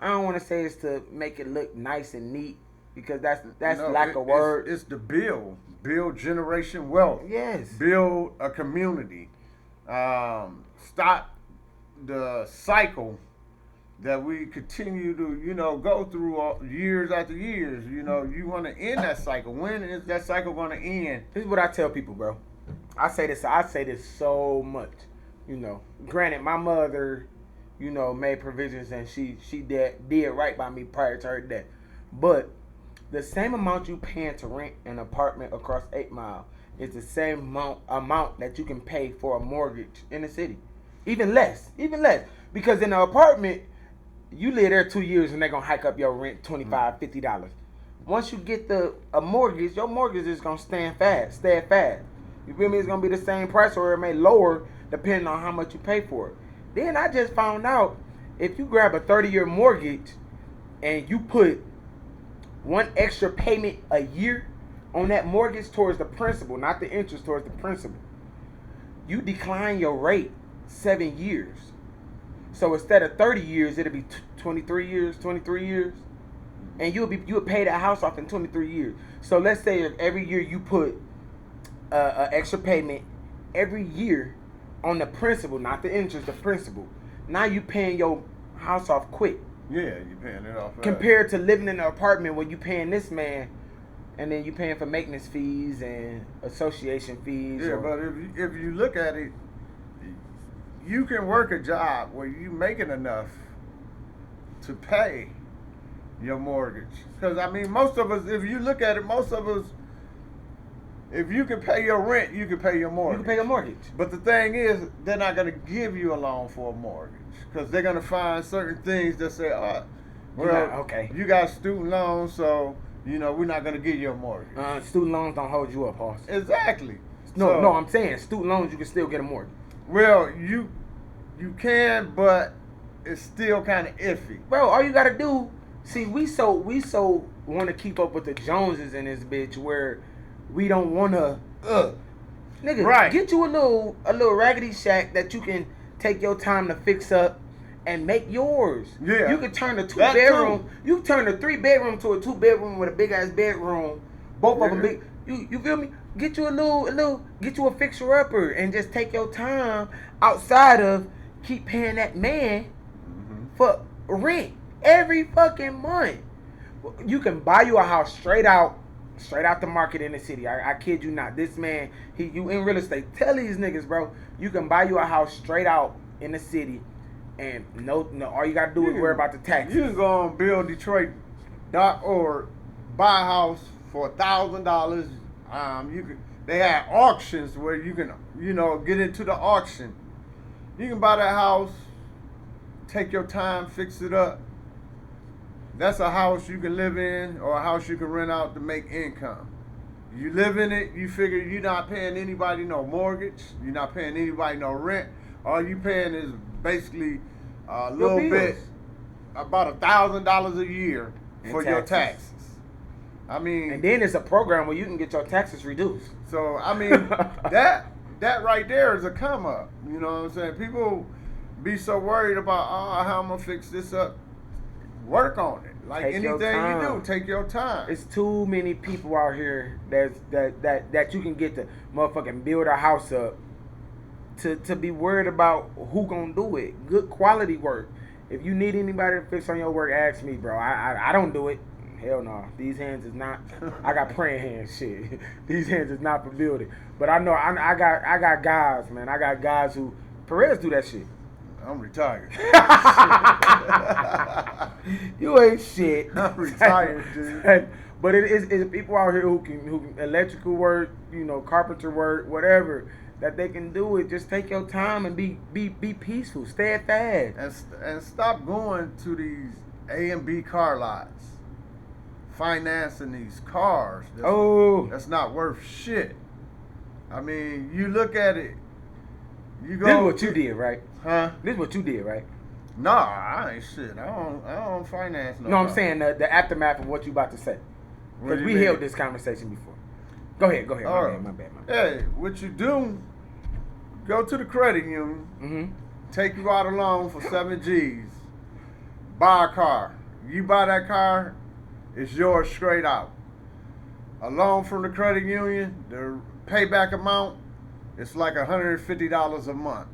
don't want to say it's to make it look nice and neat, because that's lack of word. It's to build generation wealth. Yes. Build a community. Stop the cycle that we continue to, go through years after years. You want to end that cycle. When is that cycle going to end? This is what I tell people, bro. I say this so much. Granted, my mother, made provisions, and she did right by me prior to her death. But the same amount you paying to rent an apartment across 8 Mile is the same amount that you can pay for a mortgage in the city. Even less. Because in an apartment, you live there 2 years and they're going to hike up your rent $25, $50. Once you get a mortgage, your mortgage is going to stay fast. You feel me? It's going to be the same price, or it may lower depending on how much you pay for it. Then I just found out, if you grab a 30-year mortgage and you put one extra payment a year on that mortgage towards the principal, not the interest, towards the principal, you decline your rate 7 years. So instead of 30 years, it'll be 23 years, and you'll pay that house off in 23 years. So let's say if every year you put an extra payment every year on the principal, not the interest, the principal. Now you paying your house off quick. Yeah, you paying it off. Compared to living in an apartment where you paying this man, and then you paying for maintenance fees and association fees. Yeah, but if you look at it, you can work a job where you making enough to pay your mortgage. Because I mean, most of us, if you look at it, most of us, if you can pay your rent, you can pay your mortgage. You can pay your mortgage. But the thing is, they're not going to give you a loan for a mortgage because they're going to find certain things that say, oh, well, okay, you got student loans, so you know we're not going to give you a mortgage. Student loans don't hold you up, Hoss. Exactly. No, I'm saying student loans you can still get a mortgage. Well, you can, but it's still kind of iffy. Bro, all you got to do, see, we so want to keep up with the Joneses in this bitch where we don't want to, nigga, right. Get you a little raggedy shack that you can take your time to fix up and make yours. Yeah. You can turn the 2-bedroom, you can turn the 3-bedroom to a 2-bedroom with a big ass bedroom. Both of them big. You feel me? Get you get you a fixer upper and just take your time outside of keep paying that man for rent every fucking month. You can buy you a house straight out the market in the city. I kid you not. This man, you in real estate. Tell these niggas, bro, you can buy you a house straight out in the city, and no, all you gotta do is worry about the taxes. You can go on BuildDetroit.org, buy a house for $1,000. They have auctions where you can, get into the auction. You can buy that house, take your time, fix it up. That's a house you can live in or a house you can rent out to make income. You live in it, you figure you're not paying anybody no mortgage, you're not paying anybody no rent. All you paying is basically a little bit, about $1,000 a year for your taxes. I mean, and then it's a program where you can get your taxes reduced. So I mean, that right there is a come up. You know what I'm saying? People be so worried about how I'm gonna fix this up. Work on it. Like take anything you do, take your time. It's too many people out here that you can get to motherfucking build a house up to be worried about who gonna do it. Good quality work. If you need anybody to fix on your work, ask me, bro. I don't do it. Hell no. These hands is not. I got praying hands. Shit. These hands is not for building. But I know I got guys, man. I got guys who Perez do that shit. I'm retired. You ain't shit. I'm retired, dude. But it's people out here who can electrical work, carpenter work, whatever, that they can do it. Just take your time and be peaceful, steadfast, and stop going to these A and B car lots, financing these cars. That's not worth shit. I mean, you look at it. You go. This is what you did, right? Huh? This is what you did, right? Nah, I ain't shit. I don't finance no. No, I'm saying the aftermath of what you about to say. Because we held this conversation before. Go ahead. My bad. Hey, what you do, go to the credit union, take you out a loan for 7 G's, buy a car. You buy that car, it's yours straight out. A loan from the credit union, the payback amount, it's like $150 a month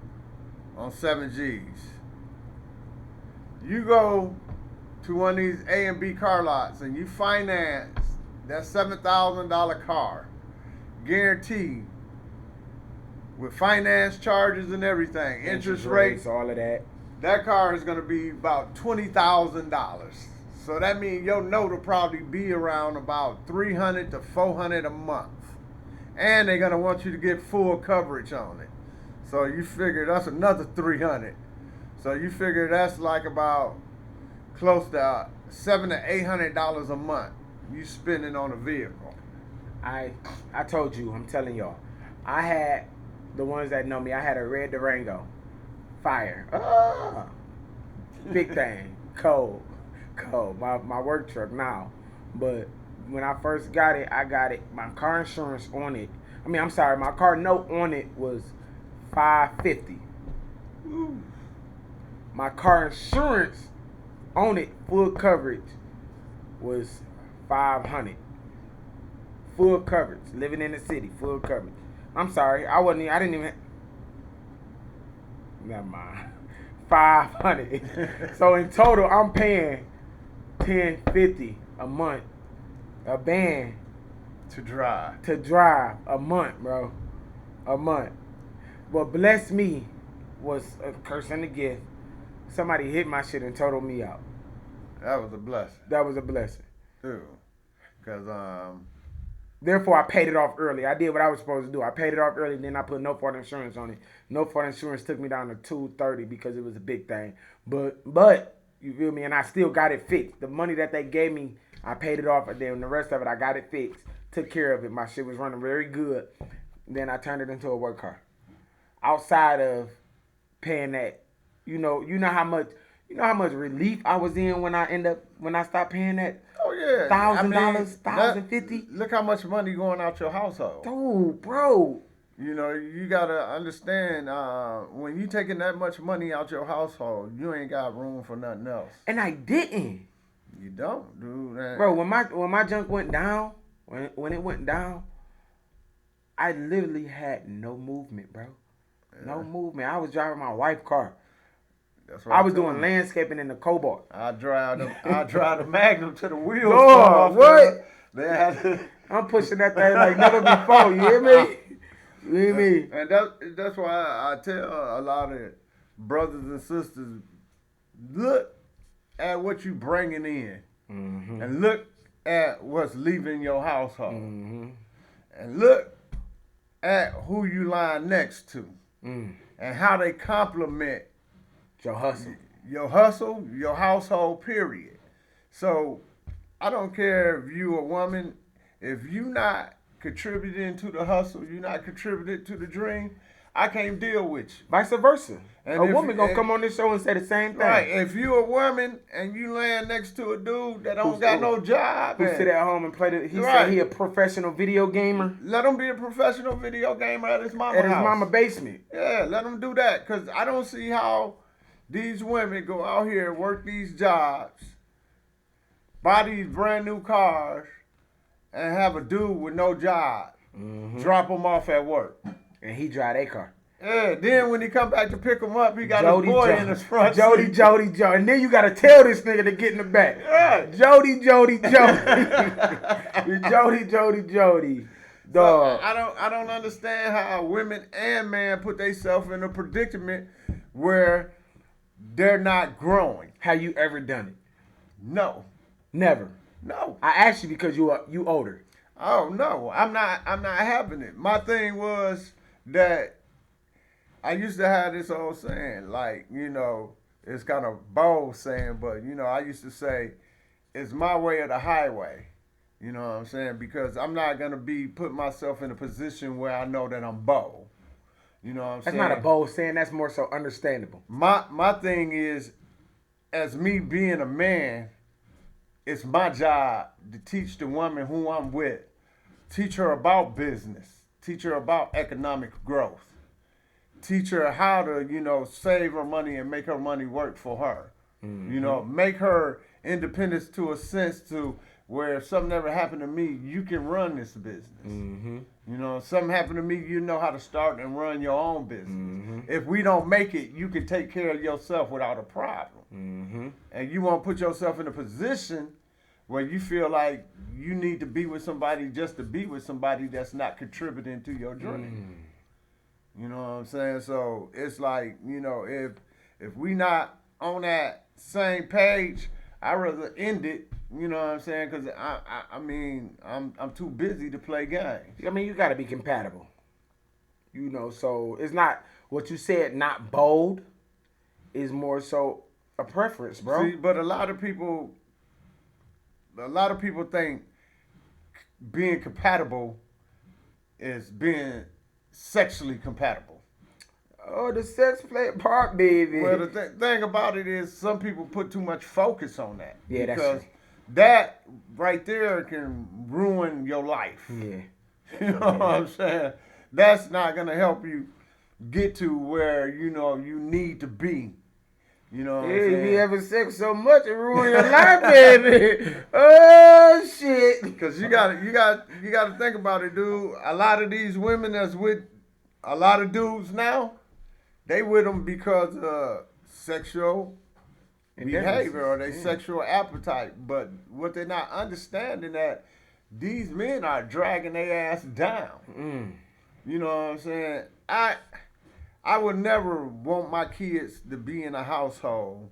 on 7 G's. You go to one of these A and B car lots and you finance that $7,000 car, guaranteed, with finance charges and everything, interest rates, all of that. That car is going to be about $20,000. So that means your note will probably be around about $300 to $400 a month. And they're going to want you to get full coverage on it. So you figure that's another $300. So you figure that's like about close to $700 to $800 a month you spending on a vehicle. I told you, I'm telling y'all, I had, the ones that know me, I had a red Durango. Fire. Big thing. Cold. My work truck now. But when I first got it, my car insurance on it. My car note on it was $550. My car insurance on it, full coverage, was $500. Full coverage. Living in the city, full coverage. I'm sorry. I didn't even. Never mind. 500. So in total, I'm paying 1050 a month. A band To drive. to drive a month, bro. A month. What blessed me was a curse and a gift. Somebody hit my shit and totaled me out. That was a blessing. That was a blessing. Too. Cause Therefore, I paid it off early. I did what I was supposed to do. I paid it off early, then I put no fault insurance on it. No fault insurance took me down to $230 because it was a big thing. But you feel me? And I still got it fixed. The money that they gave me, I paid it off, and then the rest of it, I got it fixed. Took care of it. My shit was running very good. Then I turned it into a work car. Outside of paying that, you know how much relief I was in when I stopped paying that. oh yeah, $1,000, that- $1,050. Look how much money going out your household. Dude, bro. You know, you gotta understand when you taking that much money out your household, you ain't got room for nothing else. And I didn't. You don't, dude. Bro, when my junk went down, when it went down, I literally had no movement, bro. No movement. I was driving my wife's car. That's I was told doing you. landscaping in the Cobalt. I drive the Magnum to the wheels. Lord, fall off. what? They had to, I'm pushing that thing like never before. You hear me? You hear me? and that's why I tell a lot of brothers and sisters, look at what you bringing in, and look at what's leaving your household, and look at who you line next to, and how they complement Your hustle. your hustle, your household, period. So I don't care if you a woman, if you not contributing to the hustle, you not contributing to the dream, I can't deal with you. Vice versa. And A if- woman gonna and- come on this show and say the same thing. Right. If you a woman and you laying next to a dude that don't got no job, Who and sit at home and play the? He said Right. he a professional video gamer let him be a professional video gamer at his mama at his house. mama basement. Yeah, let them do that. Because I don't see how these women go out here and work these jobs, buy these brand new cars, and have a dude with no job drop them off at work. And he drive their car. Yeah, then when he come back to pick him up, he got his boy in his front Jody, seat. Jody. And then you gotta tell this nigga to get in the back. Right. Jody. Jody. Dog. I don't understand how women and men put themselves in a predicament where they're not growing. Have you ever done it? No. Never. No. I asked you because you older. Oh no, I'm not having it. My thing was that I used to have this old saying, like, you know, it's kind of bold saying, but you know, I used to say, it's my way or the highway. You know what I'm saying? Because I'm not gonna be put myself in a position where I know that I'm bold. You know what I'm That's saying? not a bold saying. That's more so understandable. My thing is, as me being a man, it's my job to teach the woman who I'm with, teach her about business, teach her about economic growth, teach her how to, you know, save her money and make her money work for her. You know, make her independent to a sense to where if something ever happened to me, you can run this business. You know, if something happened to me, you know how to start and run your own business. If we don't make it, you can take care of yourself without a problem. And you won't put yourself in a position where you feel like you need to be with somebody just to be with somebody that's not contributing to your dream. You know what I'm saying? So it's like, you know, if we not on that same page, I'd rather end it. You know what I'm saying? Because I mean, I'm too busy to play games. I mean, you got to be compatible. You know, so it's not what you said. Not bold is more so a preference, bro. See, but a lot of people think being compatible is being sexually compatible. Oh, the sex play a part, baby. Well, the thing about it is some people put too much focus on that. Yeah, that's because true. that right there can ruin your life. Yeah. You know what I'm saying? That's not gonna help you get to where you know you need to be You know what I'm Yeah, you be saying? having sex so much it ruin your life, baby. Oh shit. Because you gotta think about it, dude. A lot of these women that's with a lot of dudes now, they with them because of sexual behavior or their sexual appetite. But what they're not understanding that these men are dragging their ass down. Mm. You know what I'm saying? I would never want my kids to be in a household,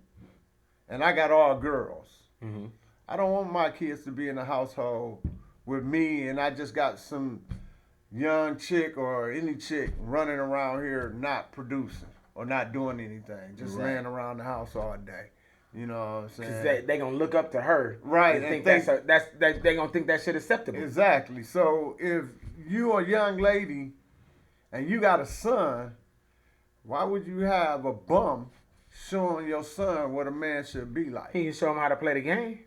and I got all girls. Mm-hmm. I don't want my kids to be in a household with me, and I just got some young chick or any chick running around here not producing or not doing anything, just Right. laying around the house all day. You know what I'm saying? Cause they gonna look up to her, Right, And and think think- they gonna think that shit acceptable. Exactly. So if you a young lady and you got a son, why would you have a bum showing your son what a man should be like? He can show him how to play the game.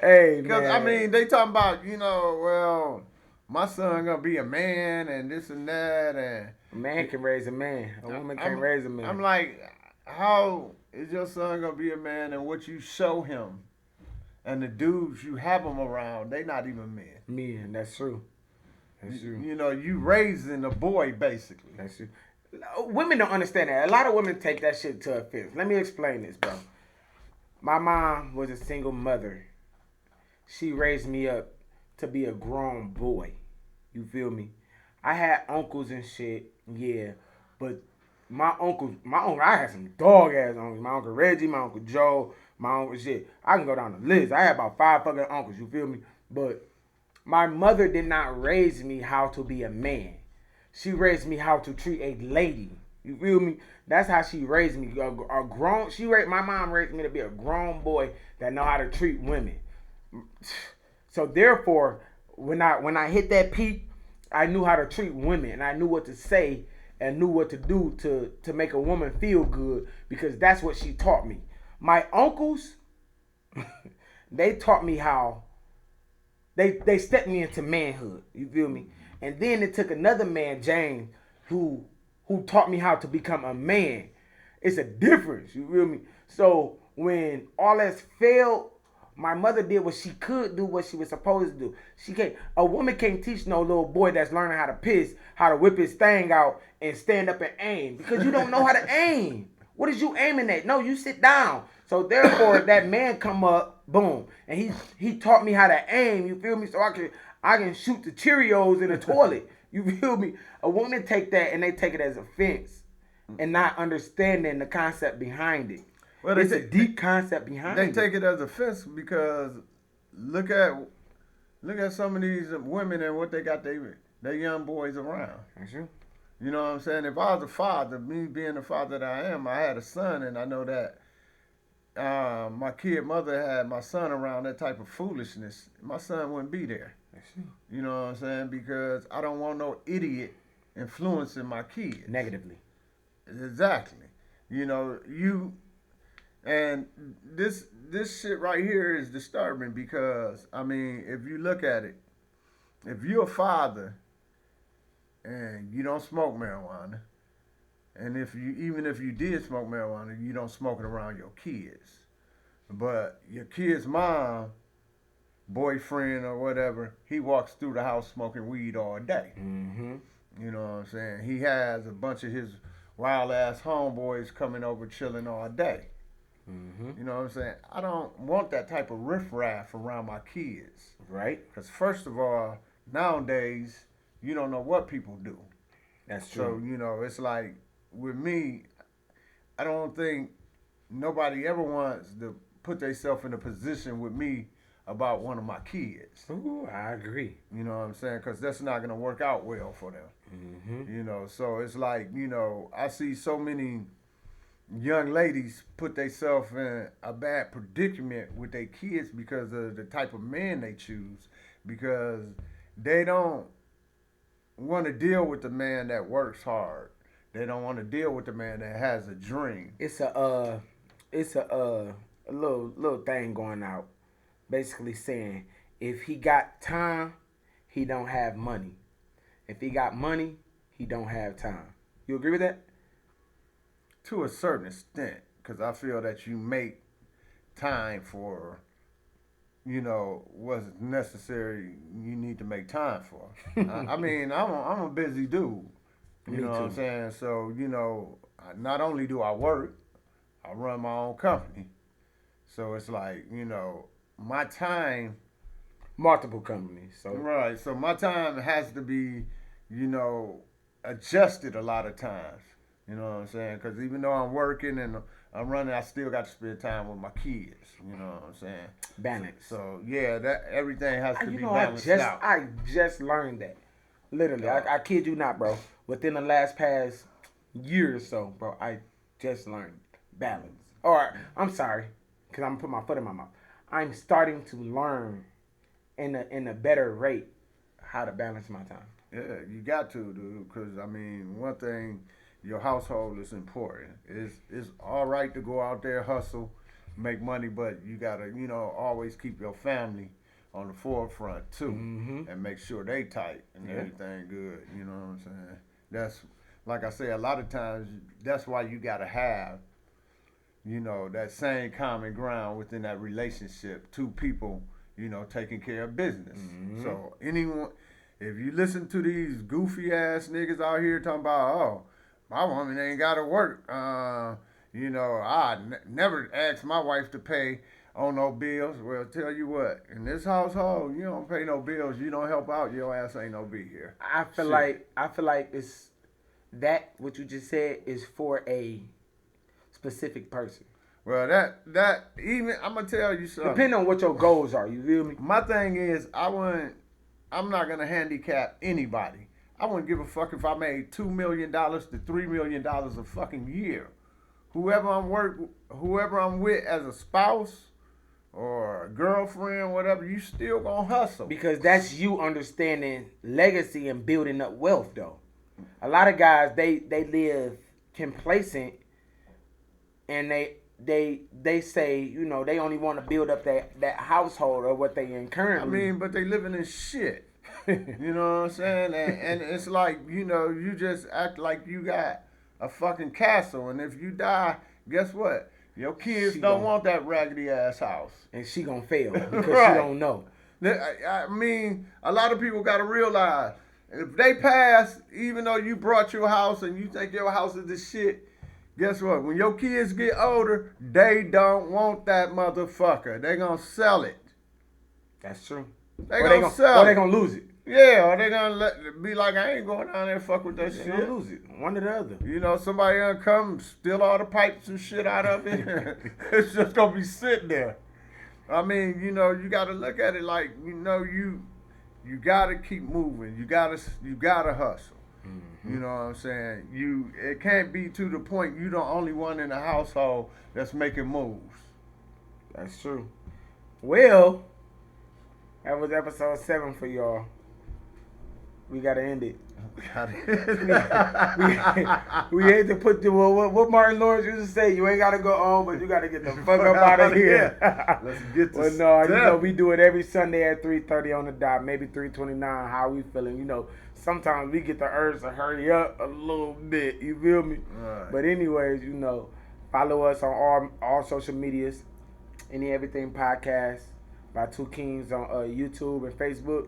Hey Because man, I mean, they talking about well, my son gonna be a man and this and that, and a man can raise a man. A woman can't I'm- raise a man. I'm like, how is your son gonna be a man and what you show him, and the dudes you have him around, they not even men. Man, that's true. That's true. You know, you raising a boy basically. That's true. Women don't understand that. A lot of women take that shit to offense. Let me explain this, bro. My mom was a single mother. She raised me up to be a grown boy. You feel me? I had uncles and shit, yeah, but my uncle, I had some dog ass uncles. My uncle Reggie, my uncle Joe, my uncle shit. I can go down the list. I had about 5 fucking uncles. You feel me? But my mother did not raise me how to be a man. She raised me how to treat a lady. You feel me? That's how she raised me. My mom raised me to be a grown boy that know how to treat women. So therefore, when I hit that peak, I knew how to treat women and I knew what to say and knew what to do to make a woman feel good because that's what she taught me. My uncles, they taught me how they stepped me into manhood. You feel me? And then it took another man, James, who taught me how to become a man. It's a difference. You feel me? So when all else failed, my mother did what she could do, what she was supposed to do. A woman can't teach no little boy that's learning how to piss, how to whip his thing out and stand up and aim because you don't know how to aim. What is you aiming at? No, you sit down. So therefore, that man come up, boom, and he taught me how to aim. You feel me? So I can shoot the Cheerios in the toilet. You feel me? A woman take that and they take it as offense and not understanding the concept behind it. Well, It's a deep concept behind They it. take it as offense because look at some of these women and what they got their young boys around. That's true. You know what I'm saying? If I was a father, me being the father that I am, I had a son, and I know that my kid mother had my son around that type of foolishness. My son wouldn't be there. That's true. You know what I'm saying? Because I don't want no idiot influencing my kids. Negatively. Exactly. You know, and this shit right here is disturbing because I mean, if you look at it, if you're a father and you don't smoke marijuana, and even if you did smoke marijuana, you don't smoke it around your kids. But your kid's mom, boyfriend or whatever, he walks through the house smoking weed all day. Mm-hmm. You know what I'm saying? He has a bunch of his wild ass homeboys coming over chilling all day. Mm-hmm. You know what I'm saying? I don't want that type of riffraff around my kids. Right? Because first of all, nowadays, you don't know what people do. That's So, true. you know, it's like, with me, I don't think nobody ever wants to put themselves in a position with me about one of my kids. Ooh, I agree. You know what I'm saying? Because that's not going to work out well for them. Mm-hmm. You know, so it's like, you know, I see so many young ladies put themselves in a bad predicament with their kids because of the type of man they choose, because they don't want to deal with the man that works hard. They don't want to deal with the man that has a dream. It's a little thing going out, basically saying if he got time, he don't have money. If he got money, he don't have time. You agree with that? To a certain extent, because I feel that you make time for, what's necessary. You need to make time for. I mean, I'm a busy dude. You Me know what I'm too. saying? So not only do I work, I run my own company. So it's like my time. Multiple companies. So Right. So my time has to be, you know, adjusted a lot of times. You know what I'm saying? Because even though I'm working and I'm running, I still got to spend time with my kids. You know what I'm saying? balance. So yeah, that everything has to You be know, I balanced just out. I just learned that. Literally, Oh. I kid you not, bro. Within the last past year or so, bro, I just learned balance. Or I'm sorry, cause I'm gonna put my foot in my mouth. I'm starting to learn in a better rate how to balance my time. Yeah, you got to, dude. Because I mean, one thing, your household is important. It's all right to go out there hustle, make money, but you gotta always keep your family on the forefront too, Mhm. and make sure they tight and Yeah. everything good. You know what I'm saying? That's like I say, a lot of times that's why you gotta have that same common ground within that relationship. Two people, taking care of business. Mhm. So anyone, if you listen to these goofy ass niggas out here talking about, oh, my woman ain't gotta work. Never asked my wife to pay on no bills. Well, tell you what, in this household, you don't pay no bills. You don't help out, your ass ain't no be here. I feel Shit. like it's that what you just said is for a specific person. Well, that even I'm gonna tell you something. Depending on what your goals are, you feel me? My thing is, I'm not gonna handicap anybody. I wouldn't give a fuck if I made $2 million to $3 million a fucking year. Whoever I'm with as a spouse or a girlfriend, whatever, you still gonna hustle. Because that's you understanding legacy and building up wealth though. A lot of guys they live complacent and they say, they only want to build up that household or what they in currently. I mean, but they living in shit. You know what I'm saying? And it's like, you just act like you got a fucking castle, and if you die, guess what? Your kids She don't gon- want that raggedy ass house. and she gonna fail because Right. she don't know. I mean, a lot of people got to realize if they pass, even though you brought your house and you think your house is the shit, guess what? When your kids get older, they don't want that motherfucker. They gonna sell it. That's true. They Or gonna sell or they it. gonna lose it. Yeah, or they gonna be like, I ain't going down there and fuck with that They shit. gonna lose it. One or the other. Somebody gonna come steal all the pipes and shit out of it. It's just gonna be sitting there. I mean, you gotta look at it like, you gotta keep moving. You gotta hustle. You know what I'm saying? It can't be to the point you the only one in the household that's making moves. That's true. Well, that was episode 7 for y'all. We gotta end it. We hate to put the what Martin Lawrence used to say. You ain't gotta go home, but you gotta get the fuck up out of here. Let's get to Well, no, step. we do it every Sunday at 3:30 on the dot, maybe 3:29. How we feeling? Sometimes we get the urge to hurry up a little bit. You feel me? Right. But anyways, follow us on all social medias, Any and Everything Podcast by Two Kings on YouTube and Facebook.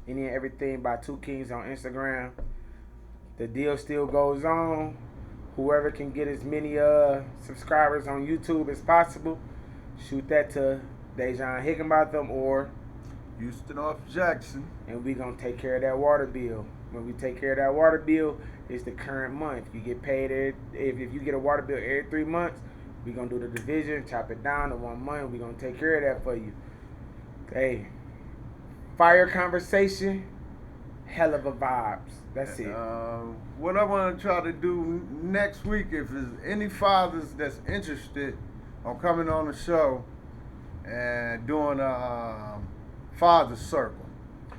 Any and Everything by Two Kings on Instagram. The deal still goes on. Whoever can get as many subscribers on YouTube as possible, shoot that to Dejan Higginbotham Houston off Jackson. and we gonna take care of that water bill. When we take care of that water bill, it's the current month. You get paid if you get a water bill every 3 months, we gonna do the division, chop it down to 1 month. We gonna take care of that for you. Hey, fire conversation, hell of a vibes. That's it. What I want to try to do next week, if there's any fathers that's interested on coming on the show and doing a father circle.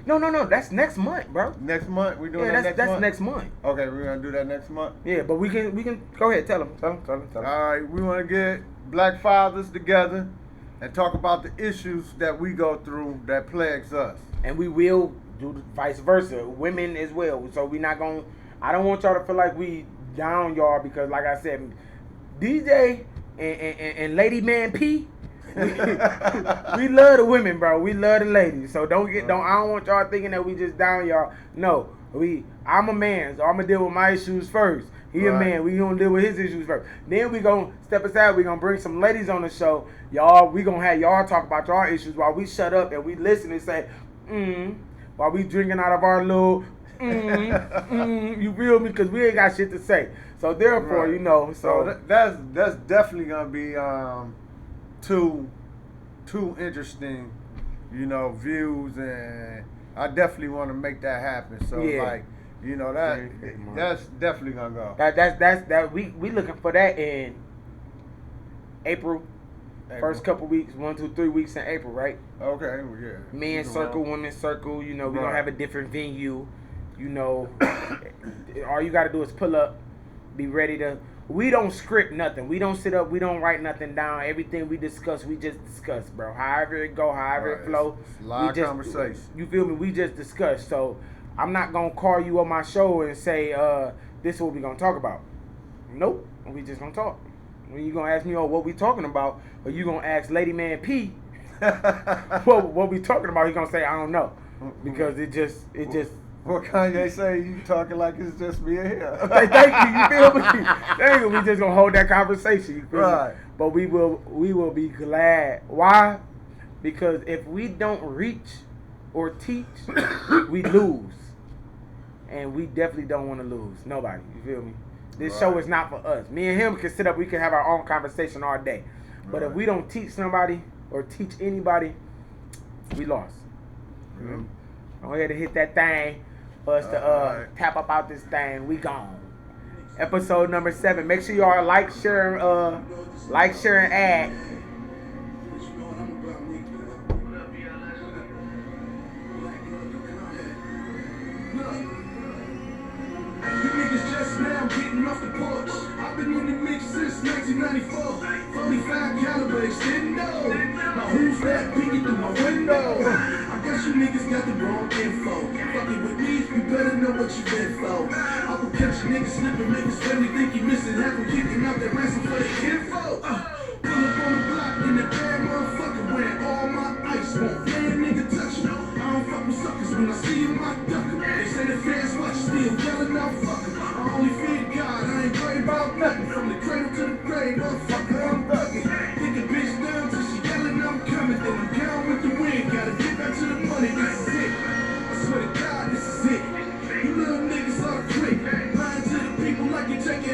No. That's next month, bro. Next month, we doing Yeah, that that's next month? next month. Okay, we're going to do that next month. Yeah, but we can go ahead. Tell them. All right, we want to get black fathers together and talk about the issues that we go through that plagues us. And we will do vice versa, women as well. So we not gonna. I don't want y'all to feel like we down y'all because, like I said, DJ and Lady Man P, we love the women, bro. We love the ladies. So don't. I don't want y'all thinking that we just down y'all. No, I'm a man, so I'm gonna deal with my issues first. He a man. We gonna deal with his issues first. Then we gonna step aside. We gonna bring some ladies on the show, y'all. We gonna have y'all talk about y'all issues while we shut up and we listen and say, while we drinking out of our little, you feel me? Because we ain't got shit to say. So therefore, you know, so that's definitely gonna be two interesting, you know, views, and I definitely want to make that happen. So like, you know, that's definitely gonna go. That's we looking for that in April. First couple weeks, 1, 2, 3 weeks in April, right? Okay, well, yeah. Men's circle, women's circle. You know, we gonna have a different venue. You know, all you gotta do is pull up, be ready to. We don't script nothing. We don't sit up. We don't write nothing down. Everything we discuss, we just discuss, bro. However it go, however it flow. It's a lot of conversation. You feel me? We just discuss. So I'm not gonna call you on my show and say, this is what we gonna talk about. Nope. We just gonna talk. When you gonna ask me, what we talking about, or you gonna ask Lady Man P, what we talking about? He gonna say, I don't know, because it just. What Kanye say? You talking like it's just me and him. Thank you. You feel me? Thank you. We just gonna hold that conversation. You feel me? But we will be glad. Why? Because if we don't reach or teach, we lose, and we definitely don't want to lose. Nobody. You feel me? This show is not for us. Me and him can sit up. We can have our own conversation all day. But if we don't teach somebody or teach anybody, we lost. Go ahead and hit that thing for us to tap up out this thing. We gone. Episode number 7. Make sure y'all like, share, and add. You niggas just now getting off the porch. I've been in the mix since 1994. 45 caliber extendo. Now who's that peeking through my window? I guess you niggas got the wrong info. Fucking with me, you better know what you been for. I will catch a nigga slipping, make his family think he missing. Have him kicking out that ransom for the info. Pull up on the block in the bad motherfucker wearing all my ice. Won't play a nigga touch me. I don't fuck with suckers when I see him, I duck 'em. They say the fans watch still yelling out fuck 'em. I only feed God, I ain't worried about nothing. From the cradle to the grave, motherfucker.